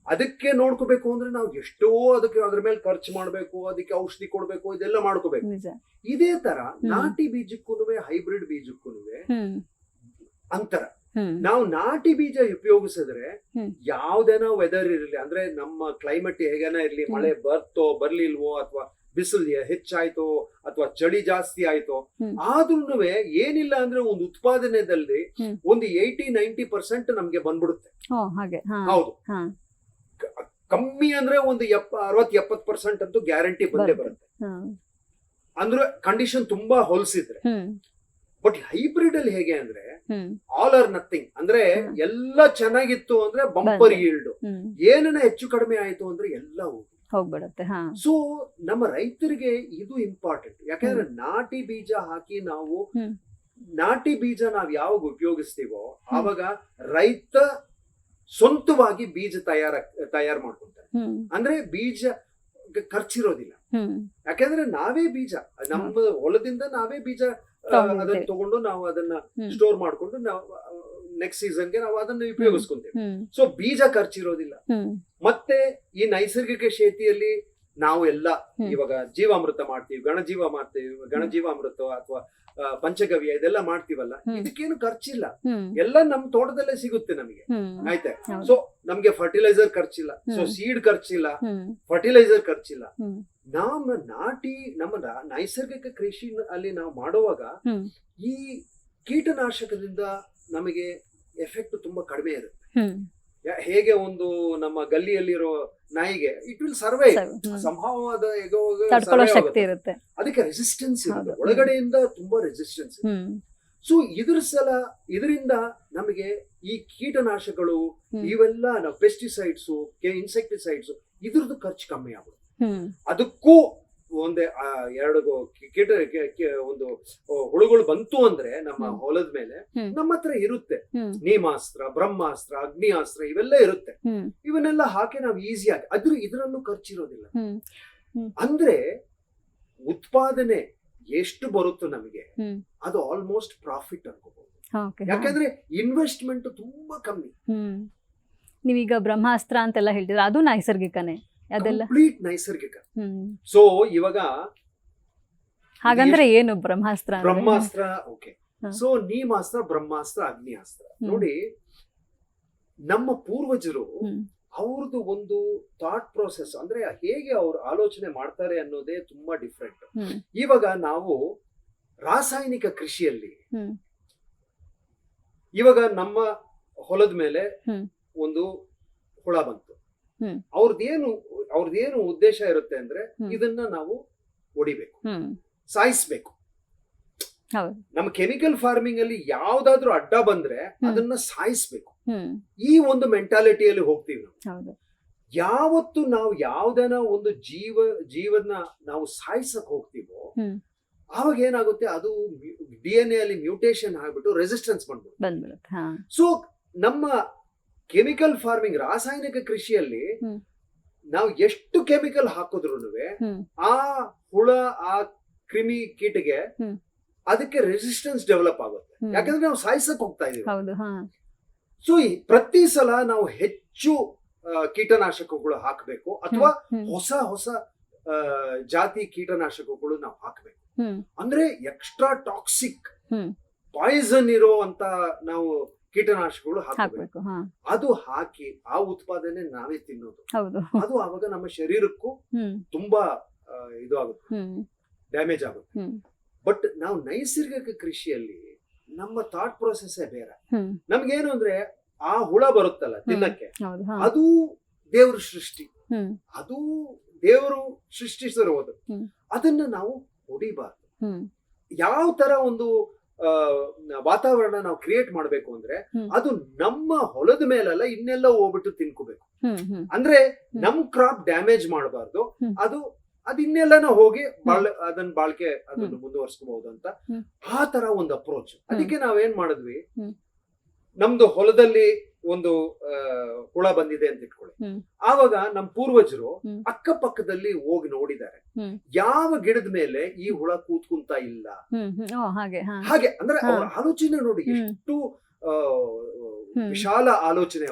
ಅದಕ್ಕೆ ನೋಡ್ಕೋಬೇಕು ಅಂದ್ರೆ ನಾವು ಎಷ್ಟೋ ಅದಕ್ಕೆ ಅದ್ರ ಮೇಲೆ ಖರ್ಚು ಮಾಡ್ಬೇಕು, ಅದಕ್ಕೆ ಔಷಧಿ ಕೊಡ್ಬೇಕು, ಇದೆಲ್ಲ ಮಾಡ್ಕೋಬೇಕು. ನಿಜ. ಇದೇ ತರ ನಾಟಿ ಬೀಜಕ್ಕೂನುವೆ ಹೈಬ್ರಿಡ್ ಬೀಜಕ್ಕೂನುವೆ ಹ್ಮ್. ಅಂತರ. ಹ್ಮ್. ನಾವು ನಾಟಿ ಬೀಜ ಉಪಯೋಗಿಸಿದ್ರೆ ಹ್ಮ್. ಯಾವ್ದೇನ ವೆದರ್ ಇರಲಿ, ಅಂದ್ರೆ ನಮ್ಮ ಕ್ಲೈಮೇಟ್ ಹೇಗೇನ ಇರ್ಲಿ, ಮಳೆ ಬರ್ಲಿಲ್ವೋ ಅಥವಾ ಬಿಸಿಲು ಹೆಚ್ಚಾಯ್ತೋ ಅಥವಾ ಚಳಿ ಜಾಸ್ತಿ ಆಯ್ತೋ, ಹ್ಮ್. ಆದ್ರೂನುವೆ ಏನಿಲ್ಲ ಅಂದ್ರೆ ಒಂದು ಉತ್ಪಾದನೆದಲ್ಲಿ ಹ್ಮ್. ಒಂದು 80-90% ನಮ್ಗೆ ಬಂದ್ಬಿಡುತ್ತೆ. ಓ, ಹಾಗೆ. ಹಾ. ಹೌದು. ಹಾ. ಕಮ್ಮಿ ಅಂದ್ರೆ ಒಂದು 60-70% ಅಂತೂ ಗ್ಯಾರಂಟಿ ಬಂದೇ ಬರುತ್ತೆ. ಹಾ. ಅಂದ್ರೆ ಕಂಡೀಷನ್ ತುಂಬಾ ಹೊಲ್ಸಿದ್ರೆ. ಹ್ಮ್. ಬಟ್ ಹೈಬ್ರಿಡ್ ಅಲ್ಲಿ ಹೇಗೆ ಅಂದ್ರೆ ಹ್ಮ್. All are nothing. ಅಂದ್ರೆ ಹ್ಮ್. ಎಲ್ಲ ಚೆನ್ನಾಗಿತ್ತು ಅಂದ್ರೆ ಬಂಪರ್ ಬಂದೆ. ಈಲ್ಡ್, ಹ್ಮ್. ಏನನ್ನ ಹೆಚ್ಚು ಕಡಿಮೆ ಆಯ್ತು ಅಂದ್ರೆ ಎಲ್ಲ ಹೋಗ್ಬಿಡತ್ತೆ. ಹಾ. ಸೊ ನಮ್ಮ ರೈತರಿಗೆ ಇದು ಇಂಪಾರ್ಟೆಂಟ್. ಯಾಕಂದ್ರೆ ನಾಟಿ ಬೀಜ ಹಾಕಿ ನಾವು ಹ್ಮ್. ನಾಟಿ ಬೀಜ ನಾವ್ ಯಾವಾಗ ಉಪಯೋಗಿಸ್ತೀವೋ ಆವಾಗ ರೈತ ಸ್ವಂತವಾಗಿ ಬೀಜ ತಯಾರು ಮಾಡ್ಕೊಂತಾರೆ. ಹ್ಮ್. ಅಂದ್ರೆ ಬೀಜ ಖರ್ಚಿರೋದಿಲ್ಲ. ಹ್ಮ್. ಯಾಕಂದ್ರೆ ನಾವೇ ಬೀಜ, ನಮ್ಮ ಹೊಲದಿಂದ ನಾವೇ ಬೀಜ ಅದನ್ನ ತಗೊಂಡು ನಾವು ಅದನ್ನ ಹ್ಮ್. ಸ್ಟೋರ್ ಮಾಡ್ಕೊಂಡು ನಾವು ನೆಕ್ಸ್ಟ್ ಸೀಸನ್ಗೆ ನಾವು ಅದನ್ನ ಉಪಯೋಗಿಸ್ಕೊಂತೇವೆ. ಹ್ಮ್. ಸೊ ಬೀಜ ಖರ್ಚಿರೋದಿಲ್ಲ. ಹ್ಮ್. ಮತ್ತೆ ಈ ನೈಸರ್ಗಿಕ ಶೇತಿಯಲ್ಲಿ ನಾವು ಎಲ್ಲ ಹ್ಮ್. ಇವಾಗ ಜೀವಾಮೃತ ಮಾಡ್ತೀವಿ, ಗಣಜೀವಾಮೃತ ಅಥವಾ ಪಂಚಗವ್ಯ ಇದೆಲ್ಲ ಮಾಡ್ತೀವಲ್ಲ, ಹ್ಮ್. ಇದಕ್ಕೇನು ಖರ್ಚಿಲ್ಲ. ಹ್ಮ್. ಎಲ್ಲ ನಮ್ ತೋಟದಲ್ಲೇ ಸಿಗುತ್ತೆ ನಮಗೆ. ಹ್ಮ್. ಆಯ್ತಾ? ಹೌದು. ಸೊ ನಮ್ಗೆ ಫರ್ಟಿಲೈಸರ್ ಖರ್ಚಿಲ್ಲ, ಸೊ ಹ್ಮ್. ಸೀಡ್ ಖರ್ಚಿಲ್ಲ, ಹ್ಮ್. ಫರ್ಟಿಲೈಸರ್ ಖರ್ಚಿಲ್ಲ. ಹ್ಮ್. ನಮ್ಮ ನೈಸರ್ಗಿಕ ಕೃಷಿ ಅಲ್ಲಿ ನಾವು ಮಾಡುವಾಗ ಹ್ಮ್. ಈ ಕೀಟನಾಶಕದಿಂದ ನಮಗೆ ಎಫೆಕ್ಟ್ ತುಂಬಾ ಕಡಿಮೆ ಇರುತ್ತೆ. ಹ್ಮ್. ಹೇಗೆ ಒಂದು ನಮ್ಮ ಗಲ್ಲಿಯಲ್ಲಿರೋ ನಾಯಿಗೆ ಇಟ್ ವಿಲ್ ಸರ್ವೈವ್, ಸಂಭವವಾದ ತಡ್ಕೊಳ್ಳೋ ಶಕ್ತಿ ಇರುತ್ತೆ, ಅದಕ್ಕೆ ರೆಸಿಸ್ಟೆನ್ಸ್ ಇರುತ್ತೆ, ಹೌದು. ಒಳಗಡೆಯಿಂದ ತುಂಬಾ ರೆಸಿಸ್ಟೆನ್ಸ್. ಹ್ಮ್. ಸೊ ಇದರಿಂದ ನಮಗೆ ಈ ಕೀಟನಾಶಕಗಳು ಹ್ಮ್. ಇವೆಲ್ಲ ನಾವು ಪೆಸ್ಟಿಸೈಡ್ಸ್, ಇನ್ಸೆಕ್ಟಿಸೈಡ್ಸ್ ಇದ್ರದ್ದು ಖರ್ಚು ಕಮ್ಮಿ ಆಗುತ್ತೆ. ಹ್ಮ್. ಅದಕ್ಕೂ ಒಂದೇ ಎರಡು ಕೀಟ ಒಂದು ಹುಳುಗಳು ಬಂತು ಅಂದ್ರೆ ನಮ್ಮ ಹೊಲದ ಮೇಲೆ ನಮ್ಮ ಹತ್ರ ಇರುತ್ತೆ. ನೀಮಾಸ್ತ್ರ, ಬ್ರಹ್ಮಾಸ್ತ್ರ, ಅಗ್ನಿಯಾಸ್ತ್ರ ಇವೆಲ್ಲ ಇರುತ್ತೆ. ಇವನ್ನೆಲ್ಲ ಹಾಕಿ ನಾವು ಈಸಿಯಾಗಿ ಇದರಲ್ಲೂ ಖರ್ಚಿರೋದಿಲ್ಲ. ಅಂದ್ರೆ ಉತ್ಪಾದನೆ ಎಷ್ಟು ಬರುತ್ತೋ ನಮಗೆ ಅದು ಆಲ್ಮೋಸ್ಟ್ ಪ್ರಾಫಿಟ್ ಅನ್ಕೋಬಹುದು. ಯಾಕಂದ್ರೆ ಇನ್ವೆಸ್ಟ್ಮೆಂಟ್ ತುಂಬಾ ಕಮ್ಮಿ. ನೀವೀಗ ಬ್ರಹ್ಮಾಸ್ತ್ರ ಅಂತೆಲ್ಲ ಹೇಳ್ತಿದ್ರೆ ಅದು ನೈಸರ್ಗಿಕನೇ, ಅದೆಲ್ಲ ಕಂಪ್ಲೀಟ್ ನೈಸರ್ಗಿಕ. ಸೊ ಇವಾಗ ಹಾಗಂದ್ರೆ ಏನು ಬ್ರಹ್ಮಾಸ್ತ್ರ? ಬ್ರಹ್ಮಾಸ್ತ್ರ ಓಕೆ. ಸೊ ನೀಮಾಸ್ತ್ರ, ಬ್ರಹ್ಮಾಸ್ತ್ರ, ಅಗ್ನಿಯಾಸ್ತ್ರ ನೋಡಿ, ನಮ್ಮ ಪೂರ್ವಜರು ಅವ್ರದ್ದು ಒಂದು ಥಾಟ್ ಪ್ರೋಸೆಸ್ ಅಂದ್ರೆ ಹೇಗೆ ಅವ್ರು ಆಲೋಚನೆ ಮಾಡ್ತಾರೆ ಅನ್ನೋದೇ ತುಂಬಾ ಡಿಫ್ರೆಂಟ್. ಇವಾಗ ನಾವು ರಾಸಾಯನಿಕ ಕೃಷಿಯಲ್ಲಿ ಇವಾಗ ನಮ್ಮ ಹೊಲದ ಮೇಲೆ ಒಂದು ಹುಳ ಬಂತು, ಅವ್ರದ್ದೇನು ಉದ್ದೇಶ ಇರುತ್ತೆ ಅಂದ್ರೆ ಇದನ್ನ ನಾವು ಹೊಡಿಬೇಕು, ಸಾಯಿಸ್ಬೇಕು. ನಮ್ಮ ಕೆಮಿಕಲ್ ಫಾರ್ಮಿಂಗ್ ಅಲ್ಲಿ ಯಾವ್ದಾದ್ರು ಅಡ್ಡ ಬಂದ್ರೆ ಅದನ್ನ ಸಾಯಿಸ್ಬೇಕು. ಈ ಒಂದು ಮೆಂಟಾಲಿಟಿಯಲ್ಲಿ ಹೋಗ್ತೀವಿ ನಾವು. ಯಾವತ್ತು ನಾವು ಯಾವ್ದನ ಒಂದು ಜೀವನ ನಾವು ಸಾಯಿಸಕ್ ಹೋಗ್ತೀವೋ ಆವಾಗ ಏನಾಗುತ್ತೆ, ಅದು DNA ಅಲ್ಲಿ ಮ್ಯೂಟೇಶನ್ ಆಗ್ಬಿಟ್ಟು ರೆಸಿಸ್ಟೆನ್ಸ್ ಬಂದ್ಬಿಡುತ್ತೆ. ಸೊ ನಮ್ಮ ಕೆಮಿಕಲ್ ಫಾರ್ಮಿಂಗ್, ರಾಸಾಯನಿಕ ಕೃಷಿಯಲ್ಲಿ ನಾವು ಎಷ್ಟು ಕೆಮಿಕಲ್ ಹಾಕಿದ್ರು ಆ ಹುಳ, ಆ ಕ್ರಿಮಿ ಕೀಟಗೆ ಅದಕ್ಕೆ ರೆಸಿಸ್ಟೆನ್ಸ್ ಡೆವಲಪ್ ಆಗುತ್ತೆ. ಯಾಕಂದ್ರೆ ನಾವು ಸಾಯಿಸಕ್ ಹೋಗ್ತಾ ಇದೀವಿ. ಸೊ ಪ್ರತಿ ಸಲ ನಾವು ಹೆಚ್ಚು ಕೀಟನಾಶಕಗಳು ಹಾಕಬೇಕು ಅಥವಾ ಹೊಸ ಜಾತಿ ಕೀಟನಾಶಕಗಳು ನಾವು ಹಾಕಬೇಕು. ಅಂದ್ರೆ ಎಕ್ಸ್ಟ್ರಾ ಟಾಕ್ಸಿಕ್ ಪಾಯ್ಸನ್ ಇರೋ ಅಂತ ನಾವು ಕೀಟನಾಶಕಗಳು ಹಾಕಬೇಕು. ಅದು ಹಾಕಿ ಆ ಉತ್ಪಾದನೆ ನಾವೇ ತಿನ್ನೋದು. ಅದು ಆವಾಗ ನಮ್ಮ ಶರೀರಕ್ಕೂ ತುಂಬಾ ಇದು ಆಗುತ್ತೆ, ಡ್ಯಾಮೇಜ್ ಆಗುತ್ತೆ. ಬಟ್ ನಾವು ನೈಸರ್ಗಿಕ ಕೃಷಿಯಲ್ಲಿ ನಮ್ಮ ಥಾಟ್ ಪ್ರೊಸೆಸ್ ಬೇರೆ. ನಮ್ಗೇನು ಅಂದ್ರೆ ಆ ಹುಳ ಬರುತ್ತಲ್ಲ ತಿನ್ನಕ್ಕೆ, ಅದು ದೇವ್ರ ಸೃಷ್ಟಿ, ಅದು ದೇವರು ಸೃಷ್ಟಿಸಿರೋದು. ಅದನ್ನ ನಾವು ಹೊಡಿಬಾರ್ದು. ಯಾವ ತರ ಒಂದು ವಾತಾವರಣ ನಾವು ಕ್ರಿಯೇಟ್ ಮಾಡ್ಬೇಕು ಅಂದ್ರೆ ಅದು ನಮ್ಮ ಹೊಲದ ಮೇಲೆಲ್ಲ ಇನ್ನೆಲ್ಲ ಹೋಗ್ಬಿಟ್ಟು ತಿನ್ಕೋಬೇಕು. ಅಂದ್ರೆ ನಮ್ ಕ್ರಾಪ್ ಡ್ಯಾಮೇಜ್ ಮಾಡಬಾರ್ದು. ಅದು ಇನ್ನೆಲ್ಲನ ಹೋಗಿ ಅದನ್ನ ಬಾಳ್ಕೆ ಅದನ್ನು ಮುಂದುವರ್ಸ್ಕೋಬಹುದು ಅಂತ ಆ ತರ ಒಂದು ಅಪ್ರೋಚ್. ಅದಕ್ಕೆ ನಾವೇನ್ ಮಾಡಿದ್ವಿ, ನಮ್ದು ಹೊಲದಲ್ಲಿ ಒಂದು ಹುಳ ಬಂದಿದೆ ಅಂತ ಇಟ್ಕೊಳ್ಳಿ. ಆವಾಗ ನಮ್ ಪೂರ್ವಜರು ಅಕ್ಕಪಕ್ಕದಲ್ಲಿ ಹೋಗಿ ನೋಡಿದ್ದಾರೆ, ಯಾವ ಗಿಡದ ಮೇಲೆ ಈ ಹುಳ ಕೂತ್ಕೊಂತ ಇಲ್ಲ. ಹಾಗೆ ಅಂದ್ರೆ ಅವ್ರ ಆಲೋಚನೆ ನೋಡಿ ಎಷ್ಟು ವಿಶಾಲ ಆಲೋಚನೆ.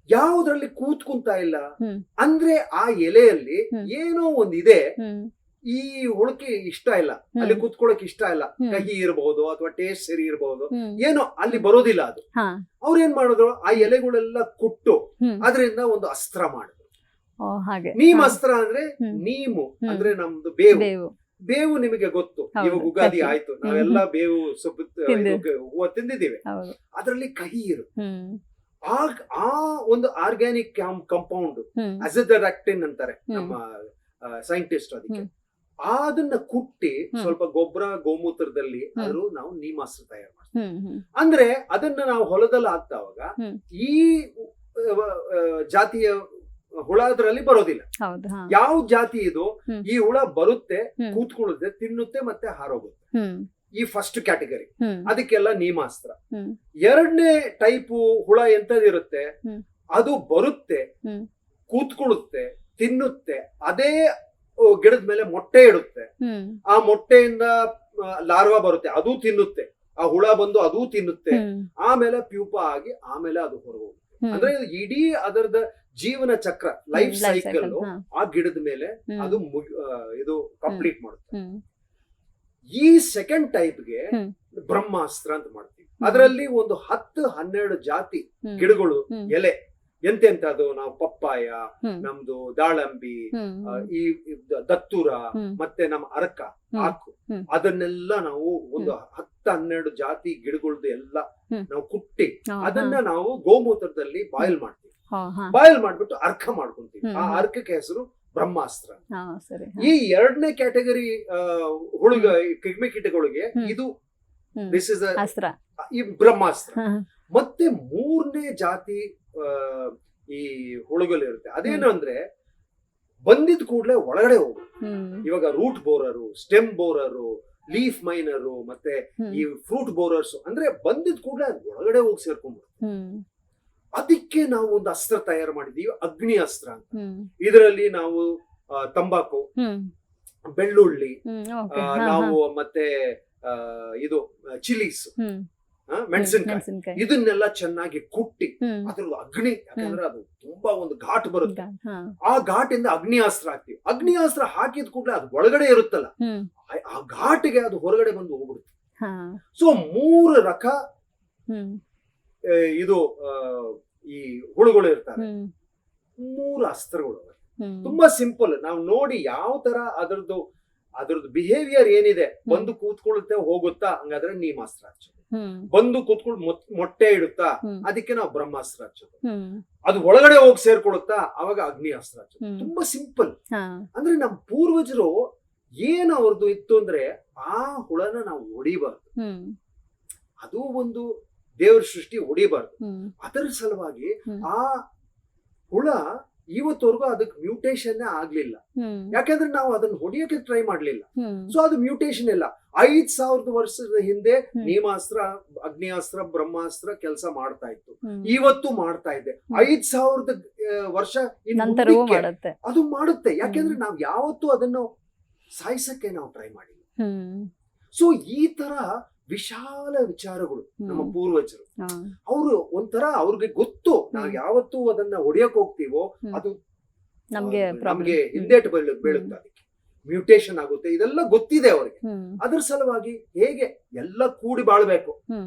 ಯಾವುದ್ರಲ್ಲಿ ಕೂತ್ಕೊಂತ ಇಲ್ಲ ಅಂದ್ರೆ ಆ ಎಲೆಯಲ್ಲಿ ಏನೋ ಒಂದಿದೆ, ಈ ಹುಳಕ್ಕೆ ಇಷ್ಟ ಇಲ್ಲ, ಅಲ್ಲಿ ಕೂತ್ಕೊಳ್ಳಕ್ ಇಷ್ಟ ಇಲ್ಲ, ಕಹಿ ಇರಬಹುದು ಅಥವಾ ಟೇಸ್ಟ್ ಸರಿ ಇರಬಹುದು, ಏನೋ ಅಲ್ಲಿ ಬರೋದಿಲ್ಲ ಅದು. ಅವ್ರೇನ್ ಮಾಡಿದ್ರು, ಆ ಎಲೆಗಳೆಲ್ಲ ಕುಟ್ಟು ಅದರಿಂದ ಒಂದು ಅಸ್ತ್ರ ಮಾಡಿದ್ರು. ನೀಮ್ ಅಸ್ತ್ರ ಅಂದ್ರೆ ನೀಮು ಅಂದ್ರೆ ನಮ್ದು ಬೇವು ನಿಮಗೆ ಗೊತ್ತು. ಇವಾಗ ಉಗಾದಿ ಆಯ್ತು, ನಾವೆಲ್ಲ ಬೇವು ಸೊಪ್ಪು ಹೂವು ತಿಂದಿದ್ದೀವಿ, ಅದರಲ್ಲಿ ಕಹಿ ಇರುತ್ತೆ. ಆ ಒಂದು ಆರ್ಗ್ಯಾನಿಕ್ ಕಂಪೌಂಡ್ ಅಜೆಡಾಕ್ಟಿನ್ ಅಂತಾರೆ ನಮ್ಮ ಸೈಂಟಿಸ್ಟ್. ಅದಕ್ಕೆ ಅದನ್ನ ಕುಟ್ಟಿ ಸ್ವಲ್ಪ ಗೊಬ್ಬರ ಗೋಮೂತ್ರದಲ್ಲಿ ಆದ್ರೂ ನಾವು ನೀಮಾಸ್ತ್ರ ತಯಾರು ಮಾಡ್ತೀವಿ. ಅಂದ್ರೆ ಅದನ್ನ ನಾವು ಹೊಲದಲ್ಲಿ ಹಾಕ್ತಾವಾಗ ಈ ಜಾತಿಯ ಹುಳ ಅದರಲ್ಲಿ ಬರೋದಿಲ್ಲ. ಯಾವ ಜಾತಿ ಇದು, ಈ ಹುಳ ಬರುತ್ತೆ, ಕೂತ್ಕೊಳ್ಳುತ್ತೆ, ತಿನ್ನುತ್ತೆ, ಮತ್ತೆ ಹಾರೋಗುತ್ತೆ. ಈ ಫಸ್ಟ್ ಕ್ಯಾಟಗರಿ, ಅದಕ್ಕೆಲ್ಲ ನೀಮಾಸ್ತ್ರ. ಎರಡನೇ ಟೈಪು ಹುಳ ಎಂತದಿರುತ್ತೆ, ಅದು ಬರುತ್ತೆ, ಕೂತ್ಕೊಳ್ಳುತ್ತೆ, ತಿನ್ನುತ್ತೆ, ಅದೇ ಗಿಡದ ಮೇಲೆ ಮೊಟ್ಟೆ ಇಡುತ್ತೆ, ಆ ಮೊಟ್ಟೆಯಿಂದ ಲಾರ್ವಾ ಬರುತ್ತೆ, ಅದು ತಿನ್ನುತ್ತೆ, ಆ ಹುಳ ಬಂದು ಅದು ತಿನ್ನುತ್ತೆ, ಆಮೇಲೆ ಪ್ಯೂಪ ಆಗಿ ಆಮೇಲೆ ಅದು ಹೊರಗೋಗುತ್ತೆ. ಅಂದ್ರೆ ಇಡೀ ಅದರದ ಜೀವನ ಚಕ್ರ, ಲೈಫ್ ಸೈಕಲ್ ಆ ಗಿಡದ ಮೇಲೆ ಅದು ಇದು ಕಂಪ್ಲೀಟ್ ಮಾಡುತ್ತೆ. ಈ ಸೆಕೆಂಡ್ ಟೈಪ್ಗೆ ಬ್ರಹ್ಮಾಸ್ತ್ರ ಅಂತ ಮಾಡ್ತೀವಿ. ಅದರಲ್ಲಿ ಒಂದು 10-12 ಜಾತಿ ಗಿಡಗಳು, ಎಲೆ ಎಂತೆಂತದು, ನಾವು ಪಪ್ಪಾಯ, ನಮ್ದು ದಾಳಂಬಿ, ಈ ದತ್ತೂರ, ಮತ್ತೆ ನಮ್ಮ ಅರಕ ಆಕು, ಅದನ್ನೆಲ್ಲ ನಾವು ಒಂದು 10-12 ಜಾತಿ ಗಿಡಗಳದ್ದು ಎಲ್ಲ ನಾವು ಕುಟ್ಟಿ ಅದನ್ನ ನಾವು ಗೋಮೂತ್ರದಲ್ಲಿ ಬಾಯ್ಲ್ ಮಾಡ್ತೀವಿ. ಬಾಯ್ಲ್ ಮಾಡ್ಬಿಟ್ಟು ಅರ್ಕ ಮಾಡ್ಕೊಂತೀವಿ. ಆ ಅರ್ಕಕ್ಕೆ ಹೆಸರು ಬ್ರಹ್ಮಾಸ್ತ್ರ. ಈ ಎರಡನೇ ಕ್ಯಾಟಗರಿ ಕ್ರಿಮಿಕೀಟಗಳಿಗೆ ಇದು ದಿಸ್ ಇಸ್ ಈ ಬ್ರಹ್ಮಾಸ್ತ್ರ. ಮತ್ತೆ ಮೂರನೇ ಜಾತಿ ಈ ಹುಳುಗಳಿರುತ್ತೆ, ಅದೇನು ಅಂದ್ರೆ ಬಂದಿದ್ ಕೂಡಲೇ ಒಳಗಡೆ ಹೋಗು. ಇವಾಗ ರೂಟ್ ಬೋರರು, ಸ್ಟೆಮ್ ಬೋರರು, ಲೀಫ್ ಮೈನರು, ಮತ್ತೆ ಈ ಫ್ರೂಟ್ ಬೋರರ್ಸ್ ಅಂದ್ರೆ ಬಂದಿದ್ ಕೂಡಲೇ ಒಳಗಡೆ ಹೋಗಿ ಸೇರ್ಕೊಂಡ್ಬಿಡುತ್ತೆ. ಅದಕ್ಕೆ ನಾವು ಒಂದು ಅಸ್ತ್ರ ತಯಾರು ಮಾಡಿದೀವಿ, ಅಗ್ನಿ ಅಸ್ತ್ರ ಅಂತ. ಇದರಲ್ಲಿ ನಾವು ತಂಬಾಕು, ಬೆಳ್ಳುಳ್ಳಿ, ನಾವು ಮತ್ತೆ ಇದು ಚಿಲೀಸ್, ಮೆಣಸಿನಕಾಯಿ, ಇದನ್ನೆಲ್ಲ ಚೆನ್ನಾಗಿ ಕುಟ್ಟಿ ಅದ್ರ ಅಗ್ನಿ, ಯಾಕಂದ್ರೆ ಅದು ತುಂಬಾ ಒಂದು ಘಾಟ್ ಬರುತ್ತೆ, ಆ ಘಾಟಿಂದ ಅಗ್ನಿ ಅಸ್ತ್ರ ಹಾಕ್ತಿವಿ. ಅಗ್ನಿ ಅಸ್ತ್ರ ಹಾಕಿದ ಕೂಡಲೇ ಅದು ಒಳಗಡೆ ಇರುತ್ತಲ್ಲ, ಆ ಘಾಟಿಗೆ ಅದು ಹೊರಗಡೆ ಬಂದು ಹೋಗ್ಬಿಡುತ್ತೆ. ಸೊ 3 ರಕ ಇದು ಈ ಹುಳುಗಳು ಇರ್ತಾರೆ, 3 ಅಸ್ತ್ರಗಳು. ತುಂಬಾ ಸಿಂಪಲ್. ನಾವು ನೋಡಿ ಯಾವ ತರ ಅದ್ರದ್ದು ಬಿಹೇವಿಯರ್ ಏನಿದೆ, ಬಂದು ಕೂತ್ಕೊಳ್ಳುತ್ತೆ ಹೋಗುತ್ತಾ, ಹಂಗಾದ್ರೆ ನೀಮಾಸ್ತ್ರ ಹಚ್ಚೋದು. ಬಂದು ಕೂತ್ಕೊಂಡು ಮೊಟ್ಟೆ ಇಡುತ್ತಾ, ಅದಕ್ಕೆ ನಾವು ಬ್ರಹ್ಮಾಸ್ತ್ರ ಹಚ್ಚೋದು. ಅದು ಒಳಗಡೆ ಹೋಗಿ ಸೇರ್ಕೊಳ್ಳುತ್ತಾ, ಅವಾಗ ಅಗ್ನಿ ಅಸ್ತ್ರ ಹಚ್ಚೋದು. ತುಂಬಾ ಸಿಂಪಲ್. ಅಂದ್ರೆ ನಮ್ಮ ಪೂರ್ವಜರು ಏನ್ ಅವ್ರದ್ದು ಇತ್ತು ಅಂದ್ರೆ, ಆ ಹುಳನ ನಾವು ಹೊಡಿಬಾರ್ದು, ಅದು ಒಂದು ದೇವ್ರ ಸೃಷ್ಟಿ, ಹೊಡಿಬಾರ್ದು. ಅದರ ಸಲುವಾಗಿ ಆ ಹುಳ ಇವತ್ತವರೆಗೂ ಅದಕ್ಕೆ ಮ್ಯೂಟೇಶನ್ ಆಗ್ಲಿಲ್ಲ, ಯಾಕಂದ್ರೆ ನಾವು ಅದನ್ನ ಹೊಡಿಯೋಕೆ ಟ್ರೈ ಮಾಡ್ಲಿಲ್ಲ. ಸೊ ಅದು ಮ್ಯೂಟೇಶನ್ ಇಲ್ಲ. 5000 ವರ್ಷದ ಹಿಂದೆ ನೀಮಾಸ್ತ್ರ, ಅಗ್ನಿಯಾಸ್ತ್ರ, ಬ್ರಹ್ಮಾಸ್ತ್ರ ಕೆಲಸ ಮಾಡ್ತಾ ಇತ್ತು, ಇವತ್ತು ಮಾಡ್ತಾ ಇದೆ. 5000 ವರ್ಷ ಅದು ಮಾಡುತ್ತೆ, ಯಾಕೆಂದ್ರೆ ನಾವ್ ಯಾವತ್ತೂ ಅದನ್ನು ಸಾಯಿಸಕ್ಕೆ ನಾವು ಟ್ರೈ ಮಾಡಿಲ್ಲ. ಸೊ ಈ ತರ ವಿಶಾಲ ವಿಚಾರಗಳು ನಮ್ಮ ಪೂರ್ವಜರು. ಅವರು ಒಂಥರ ಅವ್ರಿಗೆ ಗೊತ್ತು, ನಾವು ಯಾವತ್ತೂ ಅದನ್ನ ಹೊಡೆಯಕ್ ಹೋಗ್ತೀವೋ ಅದು ನಮ್ಗೆ ಹಿಂದೇಟು ಬೀಳುತ್ತೆ, ಅದಕ್ಕೆ ಮ್ಯೂಟೇಶನ್ ಆಗುತ್ತೆ, ಇದೆಲ್ಲ ಗೊತ್ತಿದೆ ಅವ್ರಿಗೆ. ಅದ್ರ ಸಲುವಾಗಿ ಹೇಗೆ ಎಲ್ಲ ಕೂಡಿ ಬಾಳ್ಬೇಕು,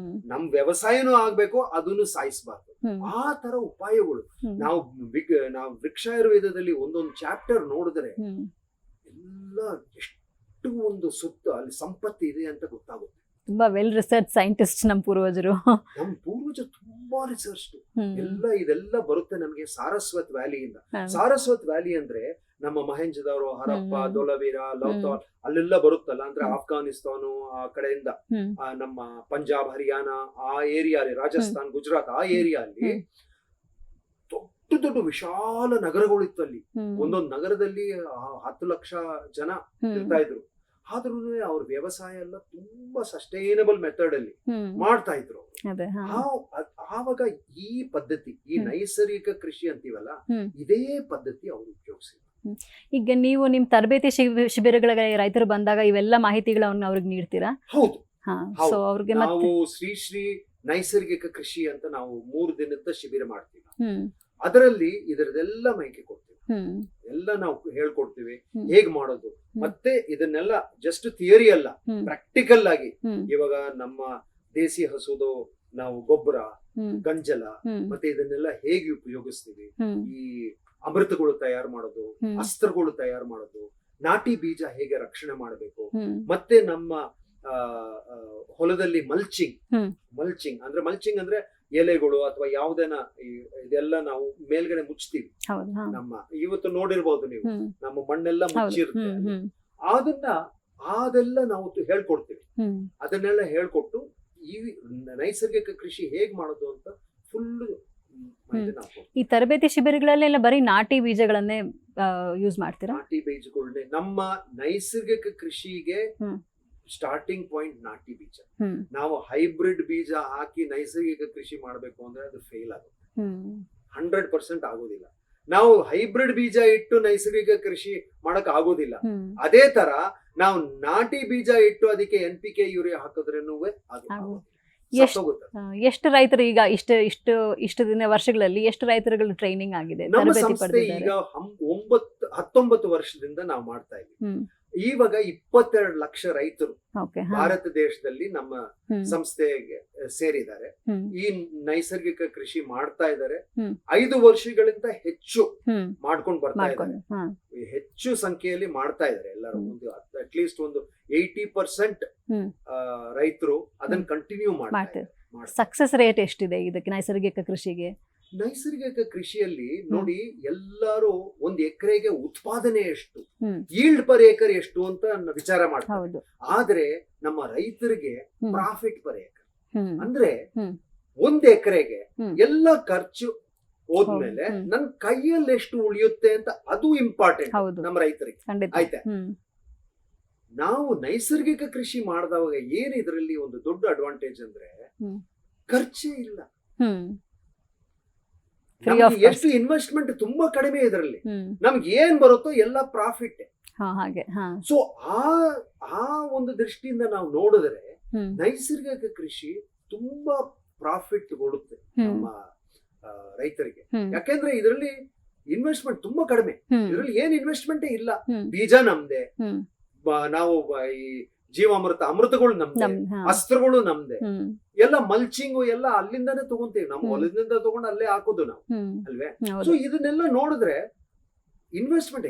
ನಮ್ ವ್ಯವಸಾಯನೂ ಆಗ್ಬೇಕು, ಅದನ್ನು ಸಾಯಿಸಬಾರ್ದು. ಆ ತರ ಉಪಾಯಗಳು ನಾವು ವೃಕ್ಷಾಯುರ್ವೇದದಲ್ಲಿ ಒಂದೊಂದು ಚಾಪ್ಟರ್ ನೋಡಿದ್ರೆ ಎಲ್ಲ ಎಷ್ಟು ಒಂದು ಸುತ್ತ ಅಲ್ಲಿ ಸಂಪತ್ತಿ ಇದೆ ಅಂತ ಗೊತ್ತಾಗುತ್ತೆ. ತುಂಬಾ ವೆಲ್ ರಿಸರ್ಚ್ ಸೈಂಟಿಸ್ಟ್ ನಮ್ಮ ಪೂರ್ವಜರು. ತುಂಬಾ ರಿಸರ್ಚ್ ಇದೆಲ್ಲ ಬರುತ್ತೆ ನಮ್ಗೆ ಸಾರಸ್ವತ್ ವ್ಯಾಲಿಯಿಂದ. ಸಾರಸ್ವತ್ ವ್ಯಾಲಿ ಅಂದ್ರೆ ನಮ್ಮ ಮಹೇಂಜದವರು, ಹರಪ್ಪ, ದೊಲವೀರ, ಲೌತಾಲ್ ಅಲ್ಲೆಲ್ಲ ಬರುತ್ತಲ್ಲ, ಅಂದ್ರೆ ಆಫ್ಘಾನಿಸ್ತಾನು ಆ ಕಡೆಯಿಂದ ನಮ್ಮ ಪಂಜಾಬ್, ಹರಿಯಾಣ ಆ ಏರಿಯಾ, ರಾಜಸ್ಥಾನ್, ಗುಜರಾತ್ ಆ ಏರಿಯಾ ಅಲ್ಲಿ ದೊಡ್ಡ ದೊಡ್ಡ ವಿಶಾಲ ನಗರಗಳು ಇತ್ತು. ಅಲ್ಲಿ ಒಂದೊಂದು ನಗರದಲ್ಲಿ 10 ಲಕ್ಷ ಜನ ಇರ್ತಾ ಇದ್ರು. ಆದ್ರೂ ಅವ್ರ ವ್ಯವಸಾಯ ಎಲ್ಲ ತುಂಬಾ ಸಸ್ಟೈನಬಲ್ ಮೆಥಡ್ ಅಲ್ಲಿ ಮಾಡ್ತಾ ಇದ್ರು. ಆವಾಗ ಈ ಪದ್ಧತಿ, ಈ ನೈಸರ್ಗಿಕ ಕೃಷಿ ಅಂತೀವಲ್ಲ, ಇದೇ ಪದ್ಧತಿ ಅವರು ಉಪಯೋಗಿಸಿದ್ರು. ಈಗ ನೀವು ನಿಮ್ ತರಬೇತಿ ಶಿಬಿರಗಳಿಗೆ ರೈತರು ಬಂದಾಗ ಇವೆಲ್ಲ ಮಾಹಿತಿಗಳನ್ನ ಅವ್ರಿಗೆ ನೀಡ್ತೀರಾ? ಹೌದು. ಸೊ ಅವ್ರಿಗೆ ನಾವು ಶ್ರೀ ನೈಸರ್ಗಿಕ ಕೃಷಿ ಅಂತ ನಾವು 3 ದಿನದ ಶಿಬಿರ ಮಾಡ್ತೀವಿ. ಅದರಲ್ಲಿ ಇದರದೆಲ್ಲ ಮಾಹಿತಿ ಕೊಡ್ತೀವಿ, ಎಲ್ಲ ನಾವು ಹೇಳ್ಕೊಡ್ತೀವಿ ಹೇಗ್ ಮಾಡೋದು. ಮತ್ತೆ ಇದನ್ನೆಲ್ಲ ಜಸ್ಟ್ ಥಿಯರಿ ಅಲ್ಲ, ಪ್ರಾಕ್ಟಿಕಲ್ ಆಗಿ. ಇವಾಗ ನಮ್ಮ ದೇಸಿ ಹಸುದು ನಾವು ಗೊಬ್ಬರ, ಗಂಜಲ, ಮತ್ತೆ ಇದನ್ನೆಲ್ಲ ಹೇಗೆ ಉಪಯೋಗಿಸ್ತೀವಿ, ಈ ಅಮೃತಗಳು ತಯಾರು ಮಾಡೋದು, ಅಸ್ತ್ರಗಳು ತಯಾರು ಮಾಡೋದು, ನಾಟಿ ಬೀಜ ಹೇಗೆ ರಕ್ಷಣೆ ಮಾಡಬೇಕು, ಮತ್ತೆ ನಮ್ಮ ಹೊಲದಲ್ಲಿ ಮಲ್ಚಿಂಗ್ ಅಂದ್ರೆ ಎಲೆಗಳು ಅಥವಾ ಯಾವುದೇನ ಇದೆಲ್ಲ ನಾವು ಮೇಲ್ಗಡೆ ಮುಚ್ತೀವಿ. ನಮ್ಮ ಇವತ್ತು ನೋಡಿರ್ಬೋದು ನೀವು, ನಮ್ಮ ಮಣ್ಣೆಲ್ಲ ಮುಚ್ಚಿರುತ್ತೆ, ಅದೆಲ್ಲ ನಾವು ಹೇಳ್ಕೊಡ್ತೀವಿ. ಅದನ್ನೆಲ್ಲ ಹೇಳ್ಕೊಟ್ಟು ಈ ನೈಸರ್ಗಿಕ ಕೃಷಿ ಹೇಗ್ ಮಾಡೋದು ಅಂತ ಫುಲ್. ಈ ತರಬೇತಿ ಶಿಬಿರಗಳಲ್ಲೆಲ್ಲ ಬರೀ ನಾಟಿ ಬೀಜಗಳನ್ನೇ ಯೂಸ್ ಮಾಡ್ತೀರಾ? ನಾಟಿ ಬೀಜಗಳನ್ನೇ. ನಮ್ಮ ನೈಸರ್ಗಿಕ ಕೃಷಿಗೆ ಸ್ಟಾರ್ಟಿಂಗ್ ಪಾಯಿಂಟ್ ನಾಟಿ ಬೀಜ. ನಾವು ಹೈಬ್ರಿಡ್ ಬೀಜ ಹಾಕಿ ನೈಸರ್ಗಿಕ ಕೃಷಿ ಮಾಡಬೇಕು ಅಂದ್ರೆ ಅದು ಫೇಲ್ ಆಗುತ್ತೆ, 100% ಆಗೋದಿಲ್ಲ. ನಾವು ಹೈಬ್ರಿಡ್ ಬೀಜ ಇಟ್ಟು ನೈಸರ್ಗಿಕ ಕೃಷಿ ಮಾಡಕ್ ಆಗೋದಿಲ್ಲ. ಅದೇ ತರ ನಾವು ನಾಟಿ ಬೀಜ ಇಟ್ಟು ಅದಕ್ಕೆ NPK ಯೂರಿಯಾ ಹಾಕಿದ್ರೇನು ಅದು ಎಷ್ಟು ರೈತರು ಈಗ ಇಷ್ಟು ದಿನ ವರ್ಷಗಳಲ್ಲಿ ಎಷ್ಟು ರೈತರುಗಳು ಟ್ರೈನಿಂಗ್ ಆಗಿದೆ? ನಮ್ಮ ಸಂಸ್ಥೆ ಈಗ 19 ವರ್ಷದಿಂದ ನಾವು ಮಾಡ್ತಾ ಇದ್ದೀವಿ. ಇವಾಗ 22 ಲಕ್ಷ ರೈತರು ಭಾರತ ದೇಶದಲ್ಲಿ ನಮ್ಮ ಸಂಸ್ಥೆಗೆ ಸೇರಿದ್ದಾರೆ. ಈ ನೈಸರ್ಗಿಕ ಕೃಷಿ ಮಾಡ್ತಾ ಇದ್ದಾರೆ. 5 ವರ್ಷಗಳಿಂದ ಹೆಚ್ಚು ಮಾಡ್ಕೊಂಡು ಬರ್ತಾ ಇದ್ದಾರೆ. ಹೆಚ್ಚು ಸಂಖ್ಯೆಯಲ್ಲಿ ಮಾಡ್ತಾ ಇದ್ದಾರೆ ಎಲ್ಲರೂ. ಅಟ್ಲೀಸ್ಟ್ ಒಂದು 80% ರೈತರು ಅದನ್ನ ಕಂಟಿನ್ಯೂ ಮಾಡ್ತಾರೆ. ಸಕ್ಸಸ್ ರೇಟ್ ಎಷ್ಟಿದೆ ಇದಕ್ಕೆ ನೈಸರ್ಗಿಕ ಕೃಷಿಗೆ? ನೈಸರ್ಗಿಕ ಕೃಷಿಯಲ್ಲಿ ನೋಡಿ, ಎಲ್ಲರೂ 1 ಎಕರೆಗೆ ಉತ್ಪಾದನೆ ಎಷ್ಟು, ಈಲ್ಡ್ ಪರ್ ಏಕರ್ ಎಷ್ಟು ಅಂತ ವಿಚಾರ ಮಾಡ್ತಾರೆ. ಆದ್ರೆ ನಮ್ಮ ರೈತರಿಗೆ ಪ್ರಾಫಿಟ್ ಪರ್ ಏಕರ್ ಅಂದ್ರೆ 1 ಎಕರೆಗೆ ಎಲ್ಲ ಖರ್ಚು ಹೋದ್ಮೇಲೆ ಹ್ಮ್. ನನ್ ಕೈಯಲ್ಲಿ ಎಷ್ಟು ಉಳಿಯುತ್ತೆ ಅಂತ ಅದು ಇಂಪಾರ್ಟೆಂಟ್ ಹೌದು ನಮ್ಮ ರೈತರಿಗೆ. ಖಂಡಿತ. ಆಯ್ತಾ? ನಾವು ನೈಸರ್ಗಿಕ ಕೃಷಿ ಮಾಡಿದವಾಗ ಏನ್ ಇದರಲ್ಲಿ ಒಂದು ದೊಡ್ಡ ಅಡ್ವಾಂಟೇಜ್ ಅಂದ್ರೆ ಹ್ಮ್. ಖರ್ಚೇ ಇಲ್ಲ. ಹ್ಮ್ ಫ್ರೀ ನಮ್ಗೆ ಆಫ್ ಎಷ್ಟು ಇನ್ವೆಸ್ಟ್ಮೆಂಟ್ ತುಂಬಾ ಕಡಿಮೆ ಇದರಲ್ಲಿ. ಹ್ಮ್ ನಮ್ಗೆ ಏನ್ ಬರುತ್ತೋ ಎಲ್ಲ ಪ್ರಾಫಿಟ್. ಹಾಗೆ ಹಾ ಸೊ ಆ ಒಂದು ದೃಷ್ಟಿಯಿಂದ ನಾವು ನೋಡಿದ್ರೆ ಹ್ಮ್ ನೈಸರ್ಗಿಕ ಕೃಷಿ ತುಂಬಾ ಪ್ರಾಫಿಟ್ ಕೊಡುತ್ತೆ ಹ್ಮ್ ನಮ್ಮ ರೈತರಿಗೆ. ಹ್ಮ್ ಯಾಕೆಂದ್ರೆ ಇದರಲ್ಲಿ ಇನ್ವೆಸ್ಟ್ಮೆಂಟ್ ತುಂಬಾ ಕಡಿಮೆ. ಹ್ಮ್ ಇದರಲ್ಲಿ ಏನ್ ಇನ್ವೆಸ್ಟ್ಮೆಂಟೇ ಇಲ್ಲ. ಹ್ಮ್ ಬೀಜ ನಮ್ದೆ, ಹ್ಮ್ ನಾವು ಈ ಅಮೃತಗಳು ನಮ್ದೆ, ಹಾ ಅಸ್ತ್ರಗಳು ನಮ್ದೆ, ಹ್ಮ್ ಎಲ್ಲ ಮಲ್ಚಿಂಗು ಎಲ್ಲ ಅಲ್ಲಿಂದಾನೇ ತಗೊಂತೀವಿ. ನಾವು ಹ್ಮ್. ಹೊಲದಿಂದ ತಗೊಂಡು ಅಲ್ಲೇ ಹಾಕೋದು ನಾವು, ಹ್ಮ್ ಅಲ್ವೇ? ಹೌದು. ಸೊ ಇದನ್ನೆಲ್ಲ ನೋಡಿದ್ರೆ ಇನ್ವೆಸ್ಟ್ಮೆಂಟ್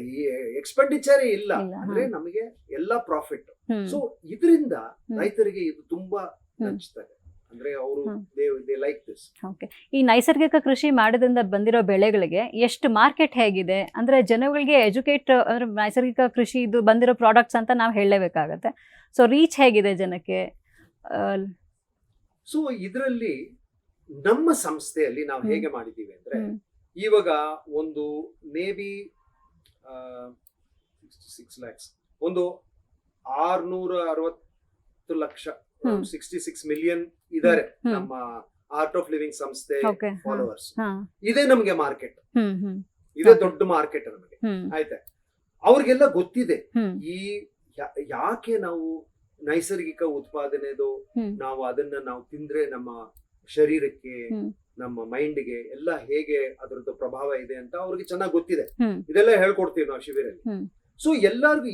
ಎಕ್ಸ್ಪೆಂಡಿಚರ್ ಇಲ್ಲ, ಇಲ್ಲ, ಅಂದ್ರೆ ಹಾ. ನಮಗೆ ಎಲ್ಲ ಪ್ರಾಫಿಟ್. ಹ್ಮ್ ಸೊ ಇದರಿಂದ ಹ್ಮ್. ರೈತರಿಗೆ ಇದು ತುಂಬಾ ಹ್ಮ್. ಹಂಚ್ತಾರೆ. ಅಂದ್ರೆ ಅವರು ಹ್ಮ್. They like this. ಓಕೆ. ಈ ನೈಸರ್ಗಿಕ ಕೃಷಿ ಮಾಡೋದ್ರಿಂದ ಬಂದಿರೋ ಬೆಳೆಗಳಿಗೆ ಎಷ್ಟು ಮಾರ್ಕೆಟ್ ಹೇಗಿದೆ ಅಂದ್ರೆ ಜನಗಳಿಗೆ ಎಜುಕೇಟ್ ನೈಸರ್ಗಿಕ ಕೃಷಿ ಇದು ಬಂದಿರೋ ಪ್ರಾಡಕ್ಟ್ಸ್ ಅಂತ ನಾವು ಹೇಳಲೇಬೇಕಾಗತ್ತೆ. ಸೊ ರೀಚ್ ಹೇಗಿದೆ ಜನಕ್ಕೆ? ಸೊ ಇದರಲ್ಲಿ ನಮ್ಮ ಸಂಸ್ಥೆಯಲ್ಲಿ ನಾವು ಹ್ಮ್. ಹೇಗೆ ಮಾಡಿದೀವಿ ಅಂದ್ರೆ, ಹ್ಮ್. ಇವಾಗ ಒಂದು ಮೇ ಬಿ 66 lakhs, ಒಂದು 660 ಲಕ್ಷ, ಹ್ಮ್. 66 ಮಿಲಿಯನ್ ಇದಾರೆ ಹ್ಮ್. ನಮ್ಮ ಆರ್ಟ್ ಆಫ್ ಲಿವಿಂಗ್ ಸಂಸ್ಥೆ Okay. ಫಾಲೋವರ್ಸ್. ಹಾ. ಇದೇ ನಮಗೆ ಮಾರ್ಕೆಟ್, ಹ್ಮ್ ಹ್ಮ್ ಇದೇ Okay. ದೊಡ್ಡ ಮಾರ್ಕೆಟ್ ನಮಗೆ. ಹ್ಮ್ ಆಯ್ತಾ? ಅವ್ರಿಗೆಲ್ಲ ಗೊತ್ತಿದೆ ಹ್ಮ್ ಈ ಯಾಕೆ ನಾವು ನೈಸರ್ಗಿಕ ಉತ್ಪಾದನೆದು ಹ್ಮ್. ನಾವು ಅದನ್ನ ನಾವು ತಿಂದ್ರೆ ನಮ್ಮ ಶರೀರಕ್ಕೆ, ಹ್ಮ್. ನಮ್ಮ ಮೈಂಡ್ಗೆ ಎಲ್ಲ ಹೇಗೆ ಅದರದ್ದು ಪ್ರಭಾವ ಇದೆ ಅಂತ ಅವ್ರಿಗೆ ಚೆನ್ನಾಗಿ ಗೊತ್ತಿದೆ. ಹ್ಮ್. ಇದೆಲ್ಲ ಹೇಳ್ಕೊಡ್ತೀವಿ ನಾವು ಶಿಬಿರಲ್ಲಿ. ಹ್ಮ್. ಸೊ ಎಲ್ಲರಿಗೂ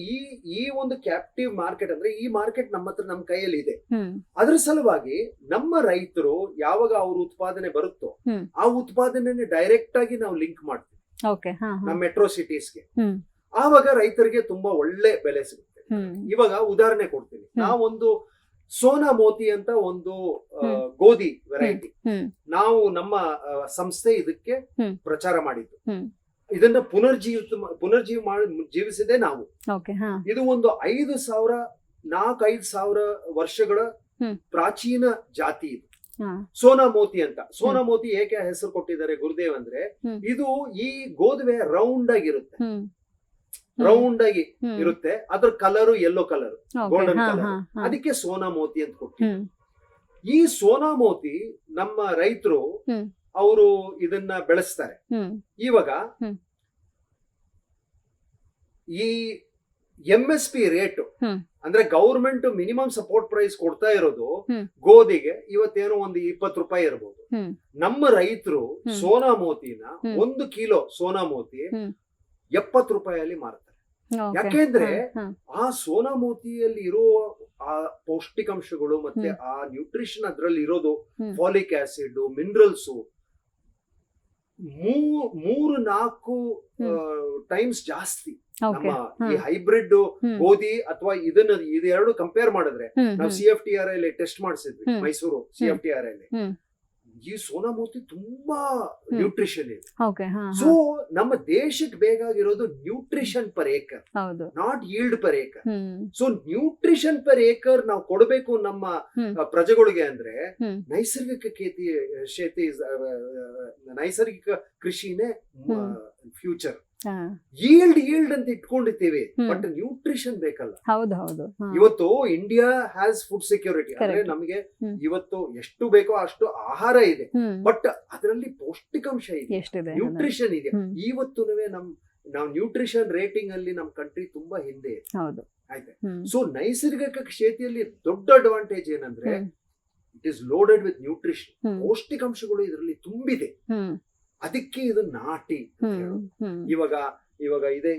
ಈ ಒಂದು ಕ್ಯಾಪ್ಟಿವ್ ಮಾರ್ಕೆಟ್ ಅಂದ್ರೆ ಈ ಮಾರ್ಕೆಟ್ ನಮ್ಮ ಹತ್ರ ನಮ್ಮ ಕೈಯಲ್ಲಿ ಇದೆ. ಹ್ಮ್ ಅದ್ರ ಸಲುವಾಗಿ ನಮ್ಮ ರೈತರು ಯಾವಾಗ ಅವ್ರ ಉತ್ಪಾದನೆ ಬರುತ್ತೋ ಹ್ಮ್. ಆ ಉತ್ಪಾದನೆ ಡೈರೆಕ್ಟ್ ಆಗಿ ನಾವು ಲಿಂಕ್ ಮಾಡ್ತೀವಿ ಓಕೆ. ಹಾ ಹಾ ನಮ್ಮ ಮೆಟ್ರೋ ಸಿಟೀಸ್ಗೆ. ಹ್ಮ್ ಆವಾಗ ರೈತರಿಗೆ ತುಂಬಾ ಒಳ್ಳೆ ಬೆಲೆ ಸಿಗುತ್ತೆ. ಹ್ಮ್ ಇವಾಗ ಉದಾಹರಣೆ ಕೊಡ್ತೀನಿ. ನಾವೊಂದು ಸೋನಾ ಮೋತಿ ಅಂತ ಒಂದು ಹ್ಮ್. ಗೋಧಿ ವೆರೈಟಿ ಹ್ಮ್ ನಾವು ನಮ್ಮ ಸಂಸ್ಥೆ ಇದಕ್ಕೆ ಹ್ಮ್. ಪ್ರಚಾರ ಮಾಡಿದ್ದು. ಹ್ಮ್. ಇದನ್ನ ಜೀವಿಸಿದೆ ನಾವು. ಓಕೆ. ಹಾ ಇದು ಒಂದು 5,000 ವರ್ಷಗಳ ಹ್ಮ್. ಪ್ರಾಚೀನ ಜಾತಿ ಇದು ಹಾ ಸೋನಾ ಮೋತಿ ಅಂತ. ಸೋನಾ ಮೋತಿ ಏಕೆ ಹೆಸರು ಕೊಟ್ಟಿದ್ದಾರೆ ಗುರುದೇವ್ ಅಂದ್ರೆ, ಹ್ಮ್. ಇದು ಈ ಗೋಧುವೆ ರೌಂಡ್ ಆಗಿರುತ್ತೆ, ಹ್ಮ್ ರೌಂಡ್ ಆಗಿ ಹ್ಮ್. ಇರುತ್ತೆ. ಅದ್ರ colour yellow colour, Okay. golden ಹಾ colour. ಹಾ ಹಾ ಅದಕ್ಕೆ ಸೋನಾ ಮೋತಿ ಅಂತ ಕೊಟ್ಟಿದ್ದಾರೆ. ಹ್ಮ್ ಈ ಸೋನಾ ಮೋತಿ ನಮ್ಮ ರೈತರು ಹ್ಮ್. ಅವರು ಇದನ್ನ ಬೆಳೆಸ್ತಾರೆ. ಹ್ಮ್ ಇವಾಗ ಹ್ಮ್. ಈ MSP ರೇಟ್ ಹ್ಮ್. ಅಂದ್ರೆ ಗೌರ್ಮೆಂಟ್ ಮಿನಿಮಮ್ ಸಪೋರ್ಟ್ ಪ್ರೈಸ್ ಕೊಡ್ತಾ ಇರೋದು ಹ್ಮ್. ಗೋಧಿಗೆ ಇವತ್ತೇನೋ ಒಂದು 20 ರೂಪಾಯಿ ಇರಬಹುದು. ಹ್ಮ್. ನಮ್ಮ ರೈತರು ಹ್ಮ್. ಸೋನಾ ಮೋತಿನ ಹ್ಮ್. 1 ಕಿಲೋ ಸೋನಾ ಮೋತಿ ಹ್ಮ್. 70 ರೂಪಾಯಿಯಲ್ಲಿ ಮಾರ್ತಾರೆ. Okay. ಯಾಕೆಂದ್ರೆ ಹಾ, ಆ ಸೋನಾ ಮೋತಿಯಲ್ಲಿ ಇರುವ ಆ ಪೌಷ್ಟಿಕಾಂಶಗಳು ಮತ್ತೆ ಹ್ಮ್. ಆ ನ್ಯೂಟ್ರಿಷನ್ ಅದ್ರಲ್ಲಿ ಇರೋದು, ಹ್ಮ್. ಫಾಲಿಕ್ ಆಸಿಡ್, ಮಿನರಲ್ಸ್ 3-4 ಟೈಮ್ಸ್ ಜಾಸ್ತಿ. Okay. ನಮ್ಮ ಈ ಹಾ. ಹೈಬ್ರಿಡ್ ಹ್ಮ್. ಗೋಧಿ ಅಥವಾ ಇದೆರಡು ಕಂಪೇರ್ ಮಾಡಿದ್ರೆ, ಹ್ಮ್. ನಾವು ಹ್ಮ್. CFTRI ಟೆಸ್ಟ್ ಮಾಡಿಸಿದ್ವಿ, ಹ್ಮ್. ಮೈಸೂರು CFTRI. ಹ್ಮ್. ಈ ಸೋನಾ ಮೋತಿ ತುಂಬಾ ನ್ಯೂಟ್ರಿಷನ್ ಇದೆ. Okay. ಹಾ ಸೊ ಹಾ ನಮ್ಮ ದೇಶಕ್ಕೆ ಬೇಕಾಗಿರೋದು ನ್ಯೂಟ್ರಿಷನ್ ಪರ್ ಏಕರ್, ಹೌದು. Not yield per acre. Hmm so nutrition per acre ನಾವು ಕೊಡಬೇಕು ನಮ್ಮ ಹ್ಮ್. ಪ್ರಜೆಗಳಿಗೆ ಅಂದ್ರೆ ಹ್ಮ್. ನೈಸರ್ಗಿಕ ನೈಸರ್ಗಿಕ ಕೃಷಿನೇ ಹ್ಮ್. ಫ್ಯೂಚರ್. ಹಾ ಈಲ್ಡ್ ಅಂತ ಇಟ್ಕೊಂಡಿರ್ತೀವಿ, ಹ್ಮ್. ಬಟ್ ನ್ಯೂಟ್ರಿಷನ್ ಬೇಕಲ್ಲ. ಹೌದು ಹೌದು. ಹಾ. ಇವತ್ತು ಇಂಡಿಯಾ ಹ್ಯಾಸ್ ಫುಡ್ ಸೆಕ್ಯೂರಿಟಿ, ಅಂದ್ರೆ Correct. ನಮಗೆ ಹ್ಮ್. ಇವತ್ತು ಎಷ್ಟು ಬೇಕೋ ಅಷ್ಟು ಆಹಾರ ಇದೆ, ಹ್ಮ್. ಬಟ್ ಅದರಲ್ಲಿ ಪೌಷ್ಟಿಕಾಂಶ ಇದೆ, ಎಷ್ಟಿದೆ? ನ್ಯೂಟ್ರಿಷನ್ ಇದೆ. ಹ್ಮ್. ಇವತ್ತುನುವೆ ನಾವು ನ್ಯೂಟ್ರಿಷನ್ ರೇಟಿಂಗ್ ಅಲ್ಲಿ ನಮ್ಮ ಕಂಟ್ರಿ ತುಂಬಾ ಹಿಂದೆ ಇದೆ. ಹೌದು. ಆಯ್ತಾ? ಹ್ಮ್. ಸೊ ನೈಸರ್ಗಿಕ ಕ್ಷೇತ್ರದಲ್ಲಿ ದೊಡ್ಡ ಅಡ್ವಾಂಟೇಜ್ ಏನಂದ್ರೆ, ಹ್ಮ್. It is loaded with nutrition. ಹ್ಮ್. ಪೌಷ್ಟಿಕಾಂಶಗಳು ಇದರಲ್ಲಿ ತುಂಬಿದೆ. ಹ್ಮ್. ಅದಕ್ಕೆ ಇದು ನಾಟಿ ಅಂತ ಹ್ಮ್. ಹೇಳೋದು. ಹ್ಮ್.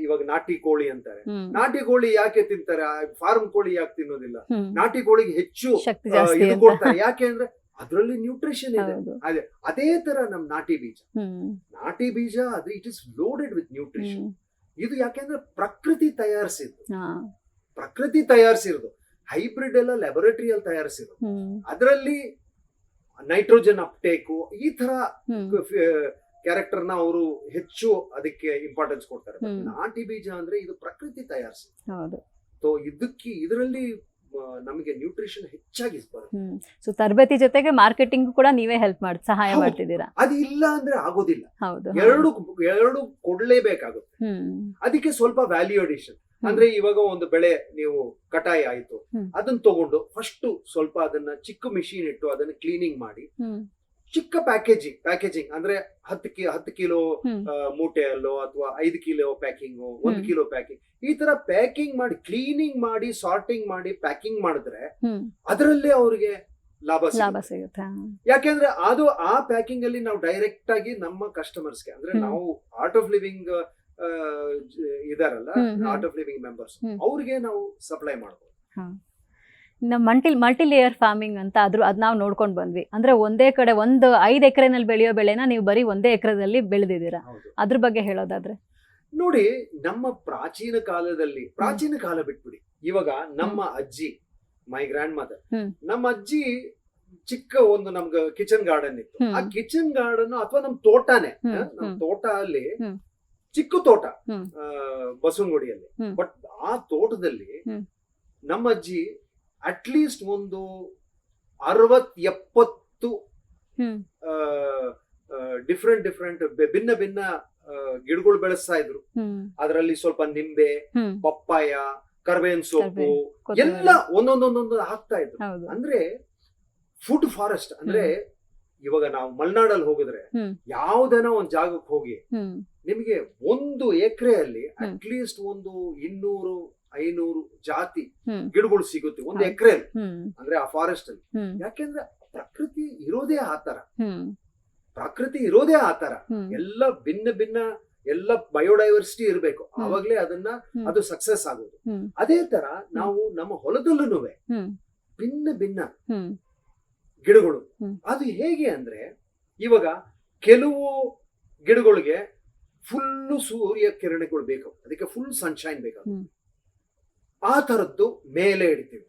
ಇವಾಗ ನಾಟಿ ಕೋಳಿ ಅಂತಾರೆ. ಹ್ಮ್. ನಾಟಿ ಕೋಳಿ ಯಾಕೆ ತಿಂತಾರೆ, ಫಾರ್ಮ್ ಕೋಳಿ ಯಾಕೆ ತಿನ್ನೋದಿಲ್ಲ? ಹ್ಮ್. ನಾಟಿ ಕೋಳಿಗೆ ಹೆಚ್ಚು ಶಕ್ತಿ ಜಾಸ್ತಿ ಇದು ಅಂತ. ಕೊಡ್ತಾರೆ. ಯಾಕೆ ಅಂದ್ರೆ ಅದರಲ್ಲಿ ನ್ಯೂಟ್ರಿಷನ್ ಇದೆ. ಹೌದು. ಅದೇ ತರ ನಮ್ ನಾಟಿ ಬೀಜ ಹ್ಮ್. ಅದು it is loaded with nutrition. ಹ್ಮ್. ಇದು ಯಾಕೆಂದ್ರೆ ಪ್ರಕೃತಿ ತಯಾರಿಸಿದ್ದು, ಹಾ. ಹೈಬ್ರಿಡ್ ಎಲ್ಲ ಲ್ಯಾಬೊರೇಟರಿಯಲ್ಲಿ ತಯಾರಿಸಿರೋದು. ಹ್ಮ್. ಅದರಲ್ಲಿ ನೈಟ್ರೋಜನ್ ಅಪ್ಟೇಕು ಈ ತರ ಹ್ಮ್. ಕ್ಯಾರೆಕ್ಟರ್ ನ ಅವರು ಹೆಚ್ಚು ಅದಕ್ಕೆ ಇಂಪಾರ್ಟೆನ್ಸ್ ಕೊಡ್ತಾರೆ. ಹ್ಮ್. ನಾಟಿ ಬೀಜ ಅಂದ್ರೆ ಇದು ಪ್ರಕೃತಿ ತಯಾರಿಸಿ. ಹೌದು. ಸೊ ಇದರಲ್ಲಿ ನಮಗೆ ನ್ಯೂಟ್ರಿಷನ್ ಹೆಚ್ಚಾಗಿ ಬರುತ್ತೆ. ಸೊ ತರಬೇತಿ ಜೊತೆಗೆ ಮಾರ್ಕೆಟಿಂಗ್ ಕೂಡ ನೀವೇ ಹೆಲ್ಪ್ ಸಹಾಯ ಹೌದು. ಮಾಡ್ತಿದ್ದೀರಾ. ಅದು ಇಲ್ಲ ಅಂದ್ರೆ ಆಗೋದಿಲ್ಲ. ಹೌದು. ಎರಡು ಕೊಡ್ಲೇಬೇಕಾಗುತ್ತೆ. ಅದಕ್ಕೆ ಸ್ವಲ್ಪ ವ್ಯಾಲ್ಯೂ ಅಡಿಷನ್ ಅಂದ್ರೆ ಇವಾಗ ಒಂದು ಬೆಳೆ ನೀವು ಕಟಾಯಿ ಆಯ್ತು, ಅದನ್ನ ತಗೊಂಡು ಫಸ್ಟ್ ಸ್ವಲ್ಪ ಅದನ್ನ ಚಿಕ್ಕ ಮಿಷಿನ್ ಇಟ್ಟು ಅದನ್ನ ಕ್ಲೀನಿಂಗ್ ಮಾಡಿ ಚಿಕ್ಕ ಪ್ಯಾಕೇಜಿಂಗ್ ಅಂದ್ರೆ 10 ಕಿಲೋ ಮೂಟೆಯಲ್ಲೋ ಅಥವಾ 5 ಕಿಲೋ ಪ್ಯಾಕಿಂಗ್, 1 ಕಿಲೋ ಪ್ಯಾಕಿಂಗ್, ಈ ತರ ಪ್ಯಾಕಿಂಗ್ ಮಾಡಿ ಕ್ಲೀನಿಂಗ್ ಮಾಡಿ ಸಾರ್ಟಿಂಗ್ ಮಾಡಿ ಪ್ಯಾಕಿಂಗ್ ಮಾಡಿದ್ರೆ ಅದರಲ್ಲೇ ಅವ್ರಿಗೆ ಲಾಭ ಸಿಗುತ್ತೆ. ಯಾಕೆಂದ್ರೆ ಅದು ಆ ಪ್ಯಾಕಿಂಗ್ ಅಲ್ಲಿ ನಾವು ಡೈರೆಕ್ಟ್ ಆಗಿ ನಮ್ಮ ಕಸ್ಟಮರ್ಸ್ಗೆ ಅಂದ್ರೆ ನಾವು ಆರ್ಟ್ ಆಫ್ ಲಿವಿಂಗ್ ಇದಾರಲ್ಲ, ಆರ್ಟ್ ಆಫ್ ಲಿವಿಂಗ್ ಮೆಂಬರ್ಸ್, ಅವ್ರಿಗೆ ನಾವು ಸಪ್ಲೈ ಮಾಡ್ಬೋದು. ಮಲ್ಟಿ ಲೇಯರ್ ಫಾರ್ಮಿಂಗ್ ಅಂತ ಅದ್ ನಾವು ನೋಡ್ಕೊಂಡು ಬಂದ್ವಿ. ಅಂದ್ರೆ ಒಂದೇ ಕಡೆ 5 ಎಕರೆನಲ್ಲಿ ಬೆಳೆಯೋ ಬೆಳೆನ ನೀವು ಬರೀ 1 ಎಕರೆದಲ್ಲಿ ಬೆಳೆದಿದ್ದೀರಾ. ಅದ್ರ ಬಗ್ಗೆ ಹೇಳೋದಾದ್ರೆ ನೋಡಿ, ನಮ್ಮ ಪ್ರಾಚೀನ ಕಾಲ ಬಿಟ್ಬಿಡಿ, ಇವಾಗ ನಮ್ಮ ಅಜ್ಜಿ, ಮೈ ಗ್ರ್ಯಾಂಡ್ ಮದರ್, ನಮ್ಮ ಅಜ್ಜಿ ಚಿಕ್ಕ ಒಂದು ನಮ್ಗೆ ಕಿಚನ್ ಗಾರ್ಡನ್ ಇತ್ತು. ಆ ಕಿಚನ್ ಗಾರ್ಡನ್ ಅಥವಾ ನಮ್ ತೋಟನೇ, ನಮ್ ತೋಟ ಅಲ್ಲಿ ಚಿಕ್ಕ ತೋಟ ಬಸವನಗುಡಿಯಲ್ಲಿ. ಬಟ್ ಆ ತೋಟದಲ್ಲಿ ನಮ್ಮ ಅಜ್ಜಿ ಅಟ್ಲೀಸ್ಟ್ ಒಂದು 60-70 ಡಿಫ್ರೆಂಟ್ ಭಿನ್ನ ಗಿಡಗಳು ಬೆಳೆಸ್ತಾ ಇದ್ರು. ಅದರಲ್ಲಿ ಸ್ವಲ್ಪ ನಿಂಬೆ, ಪಪ್ಪಾಯ, ಕರ್ಬೇವಿನ ಸೊಪ್ಪು ಎಲ್ಲ ಒಂದೊಂದೊಂದೊಂದು ಹಾಕ್ತಾ ಇದ್ರು. ಅಂದ್ರೆ ಫುಡ್ ಫಾರೆಸ್ಟ್. ಅಂದ್ರೆ ಇವಾಗ ನಾವು ಮಲೆನಾಡಲ್ಲಿ ಹೋಗಿದ್ರೆ ಯಾವ್ದನ ಒಂದ್ ಜಾಗಕ್ಕೆ ಹೋಗಿ ನಿಮಗೆ 1 ಎಕರೆಯಲ್ಲಿ ಅಟ್ಲೀಸ್ಟ್ ಒಂದು 200-500 ಜಾತಿ ಗಿಡಗಳು ಸಿಗುತ್ತೆ 1 ಎಕರೆಯಲ್ಲಿ, ಅಂದ್ರೆ ಆ ಫಾರೆಸ್ಟ್ ಅಲ್ಲಿ. ಯಾಕೆಂದ್ರೆ ಪ್ರಕೃತಿ ಇರೋದೇ ಆತರ. ಎಲ್ಲ ಭಿನ್ನ ಎಲ್ಲ ಬಯೋಡೈವರ್ಸಿಟಿ ಇರಬೇಕು, ಆವಾಗ್ಲೇ ಅದು ಸಕ್ಸಸ್ ಆಗೋದು. ಅದೇ ತರ ನಾವು ನಮ್ಮ ಹೊಲದಲ್ಲೂ ಭಿನ್ನ ಗಿಡಗಳು. ಅದು ಹೇಗೆ ಅಂದ್ರೆ ಇವಾಗ ಕೆಲವು ಗಿಡಗಳಿಗೆ ಫುಲ್ಲು ಸೂರ್ಯ ಕಿರಣಗಳು ಬೇಕು, ಅದಕ್ಕೆ ಫುಲ್ ಸನ್ಶೈನ್ ಬೇಕಾಗುತ್ತೆ. ಆ ತರದ್ದು ಮೇಲೆ ಇಡ್ತೀವಿ.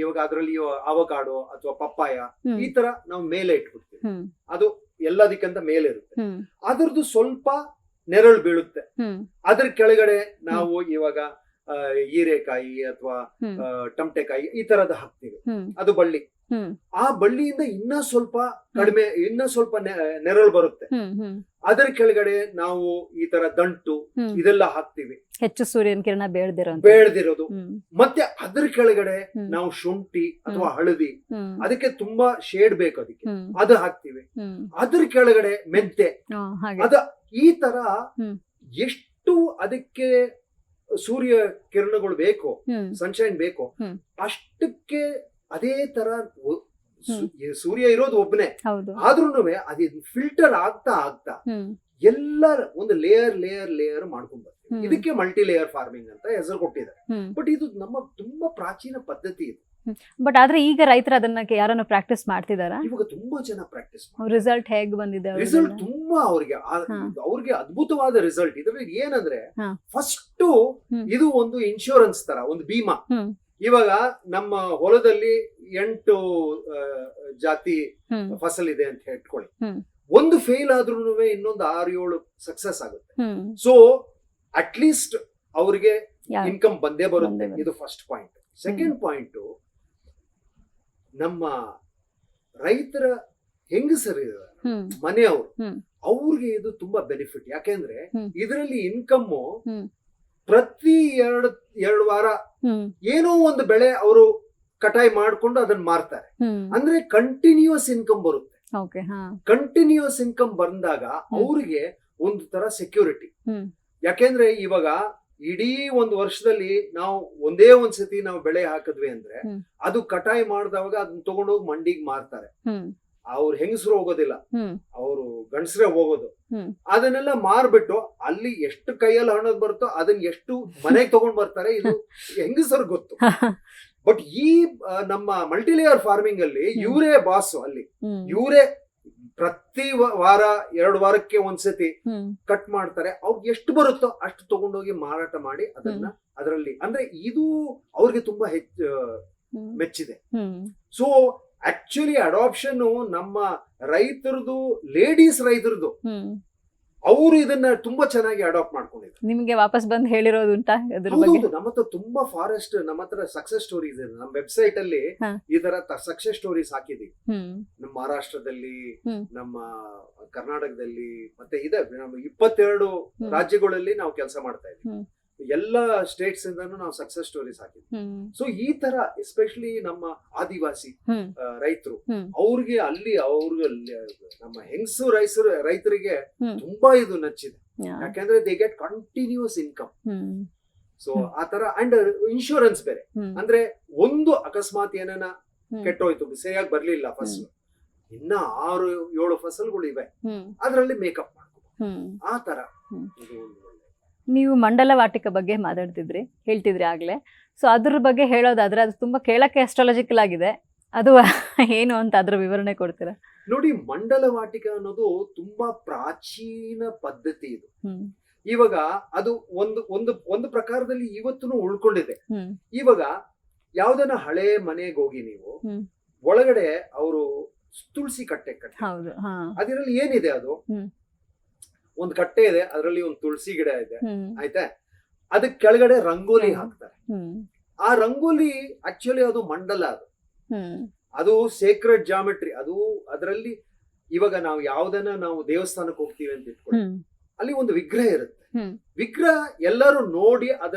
ಇವಾಗ ಅದರಲ್ಲಿ ಅವಕಾಡೋ ಅಥವಾ ಪಪ್ಪಾಯ ಈ ತರ ನಾವು ಮೇಲೆ ಇಟ್ಬಿಡ್ತೀವಿ. ಅದು ಎಲ್ಲದಕ್ಕಿಂತ ಮೇಲೆ ಇರುತ್ತೆ. ಅದರದ್ದು ಸ್ವಲ್ಪ ನೆರಳು ಬೀಳುತ್ತೆ. ಅದ್ರ ಕೆಳಗಡೆ ನಾವು ಇವಾಗ ಹೀರೆಕಾಯಿ ಅಥವಾ ಟಮಟೆಕಾಯಿ ಈ ತರದ ಹಾಕ್ತೀವಿ. ಅದು ಬಳ್ಳಿ. ಆ ಬಳ್ಳಿಯಿಂದ ಇನ್ನ ಸ್ವಲ್ಪ ಕಡಿಮೆ, ಇನ್ನ ಸ್ವಲ್ಪ ನೆರಳು ಬರುತ್ತೆ. ಅದರ ಕೆಳಗಡೆ ನಾವು ಈ ತರ ದಂಟು ಇದೆಲ್ಲ ಹಾಕ್ತಿವಿ, ಹೆಚ್ಚು ಸೂರ್ಯನ ಕಿರಣ ಬೇಡದಿರೋದು. ಮತ್ತೆ ಅದ್ರ ಕೆಳಗಡೆ ನಾವು ಶುಂಠಿ ಅಥವಾ ಹಳದಿ, ಅದಕ್ಕೆ ತುಂಬಾ ಶೇಡ್ ಬೇಕು, ಅದಕ್ಕೆ ಅದು ಹಾಕ್ತಿವಿ. ಅದ್ರ ಕೆಳಗಡೆ ಮೆಂತೆ, ಅದ ಈ ತರ ಎಷ್ಟು ಅದಕ್ಕೆ ಸೂರ್ಯ ಕಿರಣಗಳು ಬೇಕು, ಸನ್ಶೈನ್ ಬೇಕು, ಅಷ್ಟಕ್ಕೆ ಅದೇ ತರ ಸೂರ್ಯ ಇರೋದು ಒಬ್ಬನೇ, ಆದ್ರೂನು ಅದು ಫಿಲ್ಟರ್ ಆಗ್ತಾ ಎಲ್ಲ ಒಂದು ಲೇಯರ್ ಮಾಡ್ಕೊಂಡ್ ಬರ್ತೀವಿ. ಇದಕ್ಕೆ ಮಲ್ಟಿ ಲೇಯರ್ ಫಾರ್ಮಿಂಗ್ ಅಂತ ಹೆಸರು ಕೊಟ್ಟಿದ್ದಾರೆ. ಬಟ್ ಇದು ನಮ್ಮ ತುಂಬಾ ಪ್ರಾಚೀನ ಪದ್ಧತಿ ಇದು. ಬಟ್ ಆದ್ರೆ ಈಗ ರೈತರು ಅದನ್ನ ಯಾರನ್ನ ಪ್ರಾಕ್ಟೀಸ್ ಮಾಡ್ತಿದಾರ? ಇವಾಗ ತುಂಬಾ ಜನ ಪ್ರಾಕ್ಟೀಸ್. ರಿಸಲ್ಟ್ ಹೇಗ್ ಬಂದಿದೆ? ರಿಸಲ್ಟ್ ತುಂಬಾ ಅವ್ರಿಗೆ ಅದ್ಭುತವಾದ ರಿಸಲ್ಟ್. ಇದ್ರಲ್ಲಿ ಏನಂದ್ರೆ ಫಸ್ಟ್ ಇದು ಒಂದು ಇನ್ಶೂರೆನ್ಸ್ ತರ, ಒಂದು ಬೀಮಾ. ಇವಾಗ ನಮ್ಮ ಹೊಲದಲ್ಲಿ 8 ಜಾತಿ ಫಸಲಿದೆ ಅಂತ ಇಟ್ಕೊಳ್ಳಿ. ಒಂದು ಫೇಲ್ ಆದ್ರೂ ಇನ್ನೊಂದು 6-7 ಸಕ್ಸಸ್ ಆಗುತ್ತೆ. ಸೊ ಅಟ್ಲೀಸ್ಟ್ ಅವ್ರಿಗೆ ಇನ್ಕಮ್ ಬಂದೇ ಬರುತ್ತೆ. ಇದು ಫಸ್ಟ್ ಪಾಯಿಂಟ್. ಸೆಕೆಂಡ್ ಪಾಯಿಂಟ್, ನಮ್ಮ ರೈತರ ಹೆಂಗಸರು ಮನೆಯವರು, ಅವ್ರಿಗೆ ಇದು ತುಂಬಾ ಬೆನಿಫಿಟ್. ಯಾಕೆಂದ್ರೆ ಇದರಲ್ಲಿ ಇನ್ಕಮ್ ಪ್ರತಿ 2 ವಾರ ಏನೋ ಒಂದು ಬೆಳೆ ಅವರು ಕಟಾಯಿ ಮಾಡ್ಕೊಂಡು ಅದನ್ನ ಮಾರ್ತಾರೆ. ಅಂದ್ರೆ ಕಂಟಿನ್ಯೂಸ್ ಇನ್ಕಮ್ ಬರುತ್ತೆ. ಕಂಟಿನ್ಯೂಸ್ ಇನ್ಕಮ್ ಬಂದಾಗ ಅವ್ರಿಗೆ ಒಂದು ತರ ಸೆಕ್ಯೂರಿಟಿ. ಯಾಕೆಂದ್ರೆ ಇವಾಗ ಇಡೀ ಒಂದು ವರ್ಷದಲ್ಲಿ ನಾವು ಒಂದೇ ಒಂದ್ಸತಿ ನಾವು ಬೆಳೆ ಹಾಕಿದ್ವಿ ಅಂದ್ರೆ ಅದು ಕಟಾಯಿ ಮಾಡಿದವಾಗ ಅದನ್ನ ತಗೊಂಡೋಗಿ ಮಂಡಿಗೆ ಮಾರ್ತಾರೆ. ಅವ್ರು ಹೆಂಗಸರು ಹೋಗೋದಿಲ್ಲ, ಅವರು ಗಂಡಸರೇ ಹೋಗೋದು. ಅದನ್ನೆಲ್ಲ ಮಾರ್ಬಿಟ್ಟು ಅಲ್ಲಿ ಎಷ್ಟು ಕೈಯಲ್ಲಿ ಹಣದ್ ಬರುತ್ತೋ ಅದನ್ನ ಎಷ್ಟು ಮನೆಗೆ ತಗೊಂಡ್ ಬರ್ತಾರೆ, ಇದು ಹೆಂಗಸರು ಗೊತ್ತು. ಬಟ್ ಈ ನಮ್ಮ ಮಲ್ಟಿಲೇಯರ್ ಫಾರ್ಮಿಂಗ್ ಅಲ್ಲಿ ಇವರೇ ಬಾಸ್. ಅಲ್ಲಿ ಇವರೇ ಪ್ರತಿ ವಾರ 2 ವಾರಕ್ಕೆ ಒಂದ್ಸತಿ ಕಟ್ ಮಾಡ್ತಾರೆ. ಅವ್ರಿಗೆ ಎಷ್ಟು ಬರುತ್ತೋ ಅಷ್ಟು ತಗೊಂಡೋಗಿ ಮಾರಾಟ ಮಾಡಿ ಅದನ್ನ ಅದರಲ್ಲಿ, ಅಂದ್ರೆ ಇದು ಅವ್ರಿಗೆ ತುಂಬಾ ಹೆಚ್ಚು ಮೆಚ್ಚಿದೆ. ಸೊ ಆಕ್ಚುಲಿ ಅಡಾಪ್ಷನ್ ನಮ್ಮ ರೈತರದು, ಲೇಡೀಸ್ ರೈತರದು ಅವರು ಇದನ್ನ ತುಂಬಾ ಚೆನ್ನಾಗಿ ಅಡಾಪ್ಟ್ ಮಾಡ್ಕೊಂಡಿದ್ದಾರೆ. ನಿಮ್ಗೆ ವಾಪಸ್ ಬಂದು ಹೇಳಿರೋದು ಉಂಟಾ ಅದ್ರ ಬಗ್ಗೆ? ಹೌದು, ನಮ್ಮ ಹತ್ರ ತುಂಬಾ ಫಾರೆಸ್ಟ್, ನಮ್ಮ ಹತ್ರ ಸಕ್ಸಸ್ ಸ್ಟೋರೀಸ್ ಇದೆ. ನಮ್ಮ ವೆಬ್ಸೈಟ್ ಅಲ್ಲಿ ಈ ತರ ಸಕ್ಸಸ್ ಸ್ಟೋರೀಸ್ ಹಾಕಿದೀವಿ. ನಮ್ಮ ಮಹಾರಾಷ್ಟ್ರದಲ್ಲಿ, ನಮ್ಮ ಕರ್ನಾಟಕದಲ್ಲಿ, ಮತ್ತೆ ಇದೆ ನಮ್ಮ 22 ರಾಜ್ಯಗಳಲ್ಲಿ ನಾವು ಕೆಲಸ ಮಾಡ್ತಾ ಇದ್ದೀವಿ. ಎಲ್ಲಾ ಸ್ಟೇಟ್ಸ್ ಇಂದಾನು ನಾವು ಸಕ್ಸಸ್ ಸ್ಟೋರೀಸ್ ಹಾಕಿದ್ವಿ. ಸೊ ಈ ತರ ಎಸ್ಪೆಷಲಿ ನಮ್ಮ ಆದಿವಾಸಿ ರೈತರು, ಅವ್ರಿಗೆ ಅಲ್ಲಿ ನಮ್ಮ ಹೆಂಗಸು ರೈತರಿಗೆ ತುಂಬಾ ಇದು ನಚ್ಚಿದೆ. ಯಾಕಂದ್ರೆ they get continues income. So ಆ ತರ ಅಂಡ್ ಇನ್ಶೂರೆನ್ಸ್ ಬೇರೆ. ಅಂದ್ರೆ ಒಂದು ಅಕಸ್ಮಾತ್ ಏನಾನ ಕೆಟ್ಟೋಯ್ತು, ಸರಿಯಾಗಿ ಬರ್ಲಿಲ್ಲ ಫಸಲು, ಇನ್ನ 6-7 ಫಸಲ್ಗಳು ಇವೆ, ಅದ್ರಲ್ಲಿ ಮೇಕಪ್ ಮಾಡ್ಕೊ ಆ ತರ. ನೀವು ಮಂಡಲ ವಾಟಿಕ ಬಗ್ಗೆ ಹೇಳ್ತಿದ್ರಿ ಆಗ್ಲೇ. ಸೊ ಅದ್ರ ಬಗ್ಗೆ ಹೇಳೋದಾದ್ರೆ ಅದು ತುಂಬಾ ಕೇಳಕ್ಕೆ ಅಸ್ಟ್ರಾಲಜಿಕಲ್ ಆಗಿದೆ. ಅದು ಏನು ಅಂತ ಅದ್ರ ವಿವರಣೆ ಕೊಡ್ತೀರಾ? ನೋಡಿ, ಮಂಡಲ ವಾಟಿಕ ಅನ್ನೋದು ತುಂಬಾ ಪ್ರಾಚೀನ ಪದ್ಧತಿ ಇದು. ಇವಾಗ ಅದು ಒಂದು ಪ್ರಕಾರದಲ್ಲಿ ಇವತ್ತು ಉಳ್ಕೊಂಡಿದೆ. ಇವಾಗ ಯಾವ್ದನ್ನ ಹಳೆ ಮನೆಗೆ ಹೋಗಿ ನೀವು ಒಳಗಡೆ ಅವರು ತುಳಸಿ ಕಟ್ಟೆ ಅದರಲ್ಲಿ ಏನಿದೆ, ಅದು ಒಂದು ಕಟ್ಟೆ ಇದೆ, ಅದರಲ್ಲಿ ಒಂದು ತುಳಸಿ ಗಿಡ ಇದೆ, ಆಯ್ತಾ? ಅದಕ್ಕೆ ಕೆಳಗಡೆ ರಂಗೋಲಿ ಹಾಕ್ತಾರೆ. ಆ ರಂಗೋಲಿ ಆಕ್ಚುಲಿ ಅದು ಮಂಡಲ, ಅದು ಸೇಕ್ರೆಡ್ ಜಾಮೆಟ್ರಿ. ಅದು ಅದರಲ್ಲಿ ಇವಾಗ ನಾವು ಯಾವ್ದನ್ನ ನಾವು ದೇವಸ್ಥಾನಕ್ಕೆ ಹೋಗ್ತೀವಿ ಅಂತ ಇಟ್ಕೊಳ್ಳಿ, ಅಲ್ಲಿ ಒಂದು ವಿಗ್ರಹ ಇರುತ್ತೆ. ವಿಗ್ರಹ ಎಲ್ಲರೂ ನೋಡಿ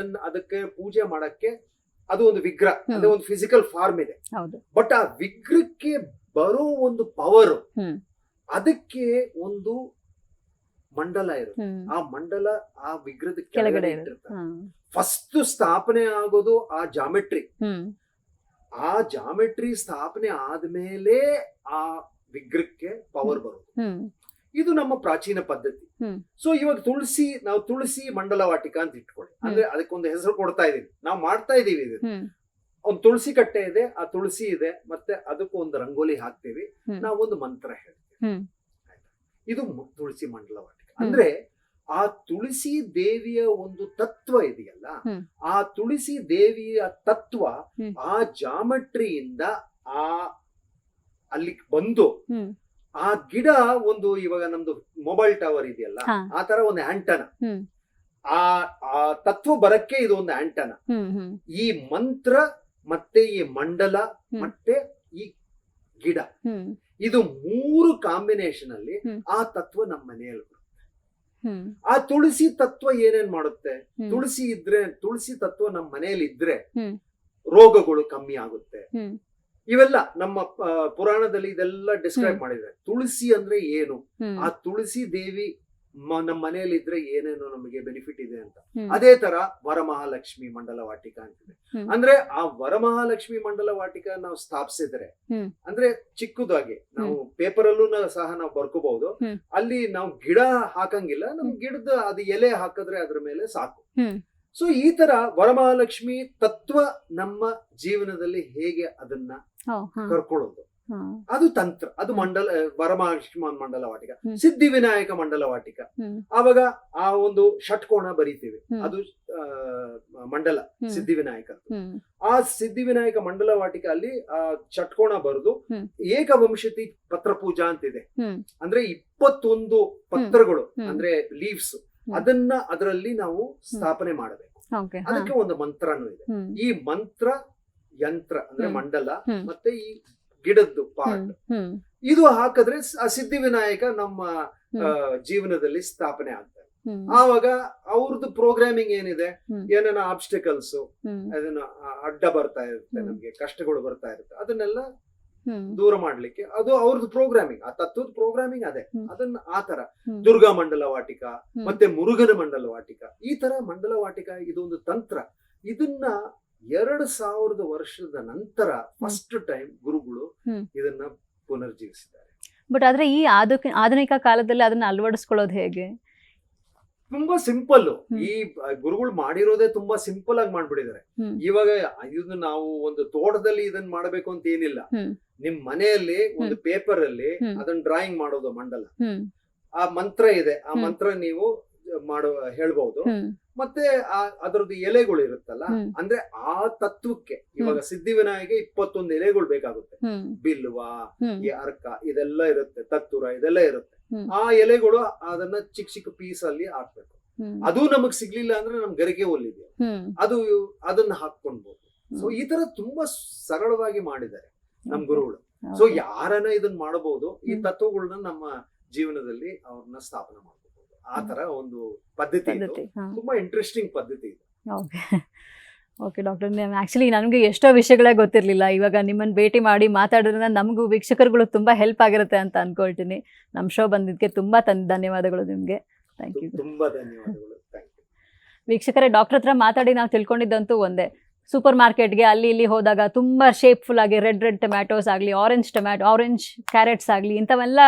ಅದಕ್ಕೆ ಪೂಜೆ ಮಾಡಕ್ಕೆ ಅದು ಒಂದು ವಿಗ್ರಹ, ಅಂದ್ರೆ ಒಂದು ಫಿಸಿಕಲ್ ಫಾರ್ಮ್ ಇದೆ. ಬಟ್ ಆ ವಿಗ್ರಹಕ್ಕೆ ಬರೋ ಒಂದು ಪವರ್, ಅದಕ್ಕೆ ಒಂದು ಮಂಡಲ ಇರುತ್ತೆ. ಆ ಮಂಡಲ ಆ ವಿಗ್ರಹದ ಕೆಳಗಡೆ ಇಟ್ಟಿರ್ತಾರೆ. ಫಸ್ಟ್ ಸ್ಥಾಪನೆ ಆಗೋದು ಆ ಜಾಮೆಟ್ರಿ. ಆ ಜಾಮೆಟ್ರಿ ಸ್ಥಾಪನೆ ಆದ್ಮೇಲೆ ಆ ವಿಗ್ರಹಕ್ಕೆ ಪವರ್ ಬರೋದು. ಇದು ನಮ್ಮ ಪ್ರಾಚೀನ ಪದ್ಧತಿ. ಸೊ ಇವಾಗ ನಾವು ತುಳಸಿ ಮಂಡಲ ವಾಟಿಕ ಅಂತ ಇಟ್ಕೊಳ್ಳಿ, ಅಂದ್ರೆ ಅದಕ್ಕೊಂದು ಹೆಸರು ಕೊಡ್ತಾ ಇದೀವಿ, ನಾವು ಮಾಡ್ತಾ ಇದೀವಿ. ಇದು ಒಂದು ತುಳಸಿ ಕಟ್ಟೆ ಇದೆ, ಆ ತುಳಸಿ ಇದೆ, ಮತ್ತೆ ಅದಕ್ಕೂ ಒಂದು ರಂಗೋಲಿ ಹಾಕ್ತೀವಿ, ನಾವು ಒಂದು ಮಂತ್ರ ಹೇಳ್ತೀವಿ. ಇದು ತುಳಸಿ ಮಂಡಲ ವಾಟಿಕ. ಅಂದ್ರೆ ಆ ತುಳಸಿ ದೇವಿಯ ಒಂದು ತತ್ವ ಇದೆಯಲ್ಲ, ಆ ತುಳಸಿ ದೇವಿಯ ತತ್ವ ಆ ಜಾಮೆಟ್ರಿಯಿಂದ ಅಲ್ಲಿ ಬಂದು ಆ ಗಿಡ ಒಂದು, ಇವಾಗ ನಮ್ದು ಮೊಬೈಲ್ ಟವರ್ ಇದೆಯಲ್ಲ, ಆ ತರ ಒಂದು ಆಂಟನ, ಆ ತತ್ವ ಬರಕ್ಕೆ ಇದು ಒಂದು ಆಂಟನ. ಈ ಮಂತ್ರ ಮತ್ತೆ ಈ ಮಂಡಲ ಮತ್ತೆ ಈ ಗಿಡ, ಇದು 3 ಕಾಂಬಿನೇಷನ್ ಅಲ್ಲಿ ಆ ತತ್ವ ನಮ್ಮ ಮನೆಯಲ್ಲಿ. ಆ ತುಳಸಿ ತತ್ವ ಏನೇನ್ ಮಾಡುತ್ತೆ, ತುಳಸಿ ತತ್ವ ನಮ್ಮ ಮನೆಯಲ್ಲಿ ಇದ್ರೆ ರೋಗಗಳು ಕಮ್ಮಿ ಆಗುತ್ತೆ. ಇವೆಲ್ಲ ನಮ್ಮ ಪುರಾಣದಲ್ಲಿ ಇದೆಲ್ಲ ಡಿಸ್ಕ್ರೈಬ್ ಮಾಡಿದ್ರೆ. ತುಳಸಿ ಅಂದ್ರೆ ಏನು, ಆ ತುಳಸಿ ದೇವಿ ನಮ್ಮ ಮನೆಯಲ್ಲಿ ಇದ್ರೆ ಏನೇನೋ ನಮಗೆ ಬೆನಿಫಿಟ್ ಇದೆ ಅಂತ. ಅದೇ ತರ ವರಮಹಾಲಕ್ಷ್ಮಿ ಮಂಡಲ ವಾಟಿಕ ಅಂತಿದೆ. ಅಂದ್ರೆ ಆ ವರಮಹಾಲಕ್ಷ್ಮಿ ಮಂಡಲ ವಾಟಿಕ ನಾವು ಸ್ಥಾಪಿಸಿದ್ರೆ, ಅಂದ್ರೆ ಚಿಕ್ಕದಾಗಿ ನಾವು ಪೇಪರ್ ಅಲ್ಲೂ ಸಹ ನಾವು ಬರ್ಕೋಬಹುದು. ಅಲ್ಲಿ ನಾವು ಗಿಡ ಹಾಕಂಗಿಲ್ಲ, ನಮ್ ಗಿಡದ ಅದು ಎಲೆ ಹಾಕಿದ್ರೆ ಅದ್ರ ಮೇಲೆ ಸಾಕು. ಸೊ ಈ ತರ ವರಮಹಾಲಕ್ಷ್ಮಿ ತತ್ವ ನಮ್ಮ ಜೀವನದಲ್ಲಿ ಹೇಗೆ ಅದನ್ನ ಕರ್ಕೊಳ್ಳೋದು, ಅದು ತಂತ್ರ. ಅದು ಮಂಡಲ ವರಮಹಾಲಕ್ಷ್ಮಿ ಮಂಡಲ ವಾಟಿಕ. ಸಿದ್ಧಿವಿನಾಯಕ ಮಂಡಲ ವಾಟಿಕ, ಆವಾಗ ಆ ಒಂದು ಷಟ್ಕೋಣ ಬರೀತೀವಿ, ಅದು ಮಂಡಲ ಸಿದ್ಧಿವಿನಾಯಕ. ಆ ಸಿದ್ಧಿವಿನಾಯಕ ಮಂಡಲ ವಾಟಿಕ ಅಲ್ಲಿ ಆ ಷಟ್ಕೋಣ ಬರೆದು ಏಕವಂಶತಿ ಪತ್ರ ಪೂಜಾ ಅಂತಿದೆ. ಅಂದ್ರೆ 21 ಪತ್ರಗಳು, ಅಂದ್ರೆ ಲೀವ್ಸ್, ಅದನ್ನ ಅದರಲ್ಲಿ ನಾವು ಸ್ಥಾಪನೆ ಮಾಡಬೇಕು. ಅದಕ್ಕೆ ಒಂದು ಮಂತ್ರನೂ ಇದೆ. ಈ ಮಂತ್ರ ಯಂತ್ರ ಅಂದ್ರೆ ಮಂಡಲ ಮತ್ತೆ ಈ ಗಿಡದ್ದು ಪಾರ್ಟ್, ಇದು ಹಾಕಿದ್ರೆ ಆ ಸಿದ್ಧಿವಿನಾಯಕ ನಮ್ಮ ಜೀವನದಲ್ಲಿ ಸ್ಥಾಪನೆ ಆಗ್ತದೆ. ಆವಾಗ ಅವ್ರದ್ದು ಪ್ರೋಗ್ರಾಮಿಂಗ್ ಏನಿದೆ, ಏನೇನೋ ಆಬ್ಸ್ಟಿಕಲ್ಸ್, ಅದನ್ನ ಅಡ್ಡ ಬರ್ತಾ ಇರುತ್ತೆ, ನಮ್ಗೆ ಕಷ್ಟಗಳು ಬರ್ತಾ ಇರುತ್ತೆ, ಅದನ್ನೆಲ್ಲ ದೂರ ಮಾಡ್ಲಿಕ್ಕೆ ಅದು ಅವ್ರದ್ದು ಪ್ರೋಗ್ರಾಮಿಂಗ್, ಆ ತತ್ವದ ಪ್ರೋಗ್ರಾಮಿಂಗ್ ಅದೇ. ಅದನ್ನ ಆ ತರ ದುರ್ಗಾ ಮಂಡಲ ವಾಟಿಕ ಮತ್ತೆ ಮುರುಘನ ಮಂಡಲ ವಾಟಿಕ, ಈ ತರ ಮಂಡಲ ವಾಟಿಕ ಇದೊಂದು ತಂತ್ರ. ಇದನ್ನ 2000 ವರ್ಷದ ನಂತರ ಫಸ್ಟ್ ಟೈಮ್ ಗುರುಗಳು ಇದನ್ನ ಪುನರ್ಜೀವಿಸಿದ್ದಾರೆ. ಬಟ್ ಆದ್ರೆ ಈ ಆಧುನಿಕ ಕಾಲದಲ್ಲಿ ಅದನ್ನ ಅಳವಡಿಸ್ಕೊಳ್ಳೋದು ಹೇಗೆ? ತುಂಬಾ ಸಿಂಪಲ್. ಈ ಗುರುಗಳು ಮಾಡಿರೋದೇ ತುಂಬಾ ಸಿಂಪಲ್ ಆಗಿ ಮಾಡ್ಬಿಟ್ಟಿದ್ದಾರೆ. ಇವಾಗ ಇದನ್ನ ನಾವು ಒಂದು ತೋಟದಲ್ಲಿ ಇದನ್ನ ಮಾಡಬೇಕು ಅಂತ ಏನಿಲ್ಲ. ನಿಮ್ ಮನೆಯಲ್ಲಿ ಒಂದು ಪೇಪರ್ ಅಲ್ಲಿ ಅದನ್ನ ಡ್ರಾಯಿಂಗ್ ಮಾಡೋದು ಮಂಡಲ. ಆ ಮಂತ್ರ ಇದೆ, ಆ ಮಂತ್ರ ನೀವು ಹೇಳ್ಬಹುದು. ಮತ್ತೆ ಅದರದ್ದು ಎಲೆಗಳು ಇರುತ್ತಲ್ಲ, ಹ್ಮ್. ಅಂದ್ರೆ ಆ ತತ್ವಕ್ಕೆ ಇವಾಗ ಸಿದ್ಧಿವಿನಾಯಕ 21 ಎಲೆಗಳು ಬೇಕಾಗುತ್ತೆ. ಹ್ಮ್. ಬಿಲ್ವ, ಹ್ಮ್. ಈ ಅರ್ಕ ಇದೆಲ್ಲ ಇರುತ್ತೆ, ತತ್ತುರ ಇದೆಲ್ಲ ಇರುತ್ತೆ. ಹ್ಮ್. ಆ ಎಲೆಗಳು ಅದನ್ನ ಚಿಕ್ಕ ಚಿಕ್ಕ ಪೀಸ್ ಅಲ್ಲಿ ಹಾಕ್ಬೇಕು. ಹ್ಮ್. ಅದು ನಮಗ್ ಸಿಗ್ಲಿಲ್ಲ ಅಂದ್ರೆ ನಮ್ ಗರಿಕೆ ಒಲ್ಲಿದೆ, ಹ್ಮ್. ಅದನ್ನ ಹಾಕೊಳ್ಬಹುದು. ಸೊ ಈ ತರ ತುಂಬಾ ಸರಳವಾಗಿ ಮಾಡಿದ್ದಾರೆ ನಮ್ ಗುರುಗಳು. So Okay. ಯಾರನ್ನ ಇದನ್ನ ಮಾಡಬಹುದು, ಈ ಹ್ಮ್. ತತ್ವಗಳನ್ನ ನಮ್ಮ ಜೀವನದಲ್ಲಿ ಅವ್ರನ್ನ ಸ್ಥಾಪನೆ ಮಾಡಬಹುದು. ಆ ತರ ಒಂದು ಪದ್ಧತಿ ಇದು. ಪದ್ಧತಿ. ಹಾ. ತುಂಬಾ ಇಂಟ್ರೆಸ್ಟಿಂಗ್ ಪದ್ಧತಿ ಇದು. ಓಕೆ. ಓಕೆ ಡಾಕ್ಟರ್, ಆ್ಯಕ್ಚುಲಿ ನನಗೆ ಎಷ್ಟೋ ವಿಷಯಗಳೇ ಗೊತ್ತಿರಲಿಲ್ಲ. ಇವಾಗ ನಿಮ್ಮನ್ನು ಭೇಟಿ ಮಾಡಿ ಮಾತಾಡೋದ್ರಿಂದ ನಮಗೂ ವೀಕ್ಷಕರುಗಳು ತುಂಬ ಹೆಲ್ಪ್ ಆಗಿರುತ್ತೆ ಅಂತ ಅಂದ್ಕೊಳ್ತೀನಿ. ನಮ್ಮ ಶೋ ಬಂದಿದ್ದಕ್ಕೆ ತುಂಬ ಧನ್ಯವಾದಗಳು ನಿಮಗೆ. Thank you. ತುಂಬಾ ಧನ್ಯವಾದಗಳು. Thank you. ವೀಕ್ಷಕರೇ, ಡಾಕ್ಟರ್ ಹತ್ರ ಮಾತಾಡಿ ನಾವು ತಿಳ್ಕೊಂಡಿದ್ದಂತೂ ಒಂದೇ, ಸೂಪರ್ ಮಾರ್ಕೆಟ್ಗೆ ಅಲ್ಲಿ ಇಲ್ಲಿ ಹೋದಾಗ ತುಂಬ ಶೇಪ್ಫುಲ್ ಆಗಿ ರೆಡ್ ಟೊಮ್ಯಾಟೋಸ್ ಆಗಲಿ, ಆರೆಂಜ್ ಕ್ಯಾರೆಟ್ಸ್ ಆಗಲಿ, ಇಂಥವೆಲ್ಲ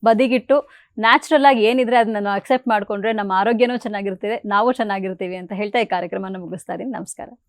ಬದಿಗಿಟ್ಟು ನ್ಯಾಚುರಲ್ ಆಗಿ ಏನಿದ್ರೆ ಅದನ್ನ ನಾವು ಅಕ್ಸೆಪ್ಟ್ ಮಾಡಿಕೊಂಡ್ರೆ ನಮ್ಮ ಆರೋಗ್ಯನೂ ಚೆನ್ನಾಗಿರ್ತಿದೆ, ನಾವು ಚೆನ್ನಾಗಿರ್ತೀವಿ ಅಂತ ಹೇಳ್ತಾ ಈ ಕಾರ್ಯಕ್ರಮನ ಮುಗಿಸ್ತಾ ಇದ್ದೀನಿ. ನಮಸ್ಕಾರ.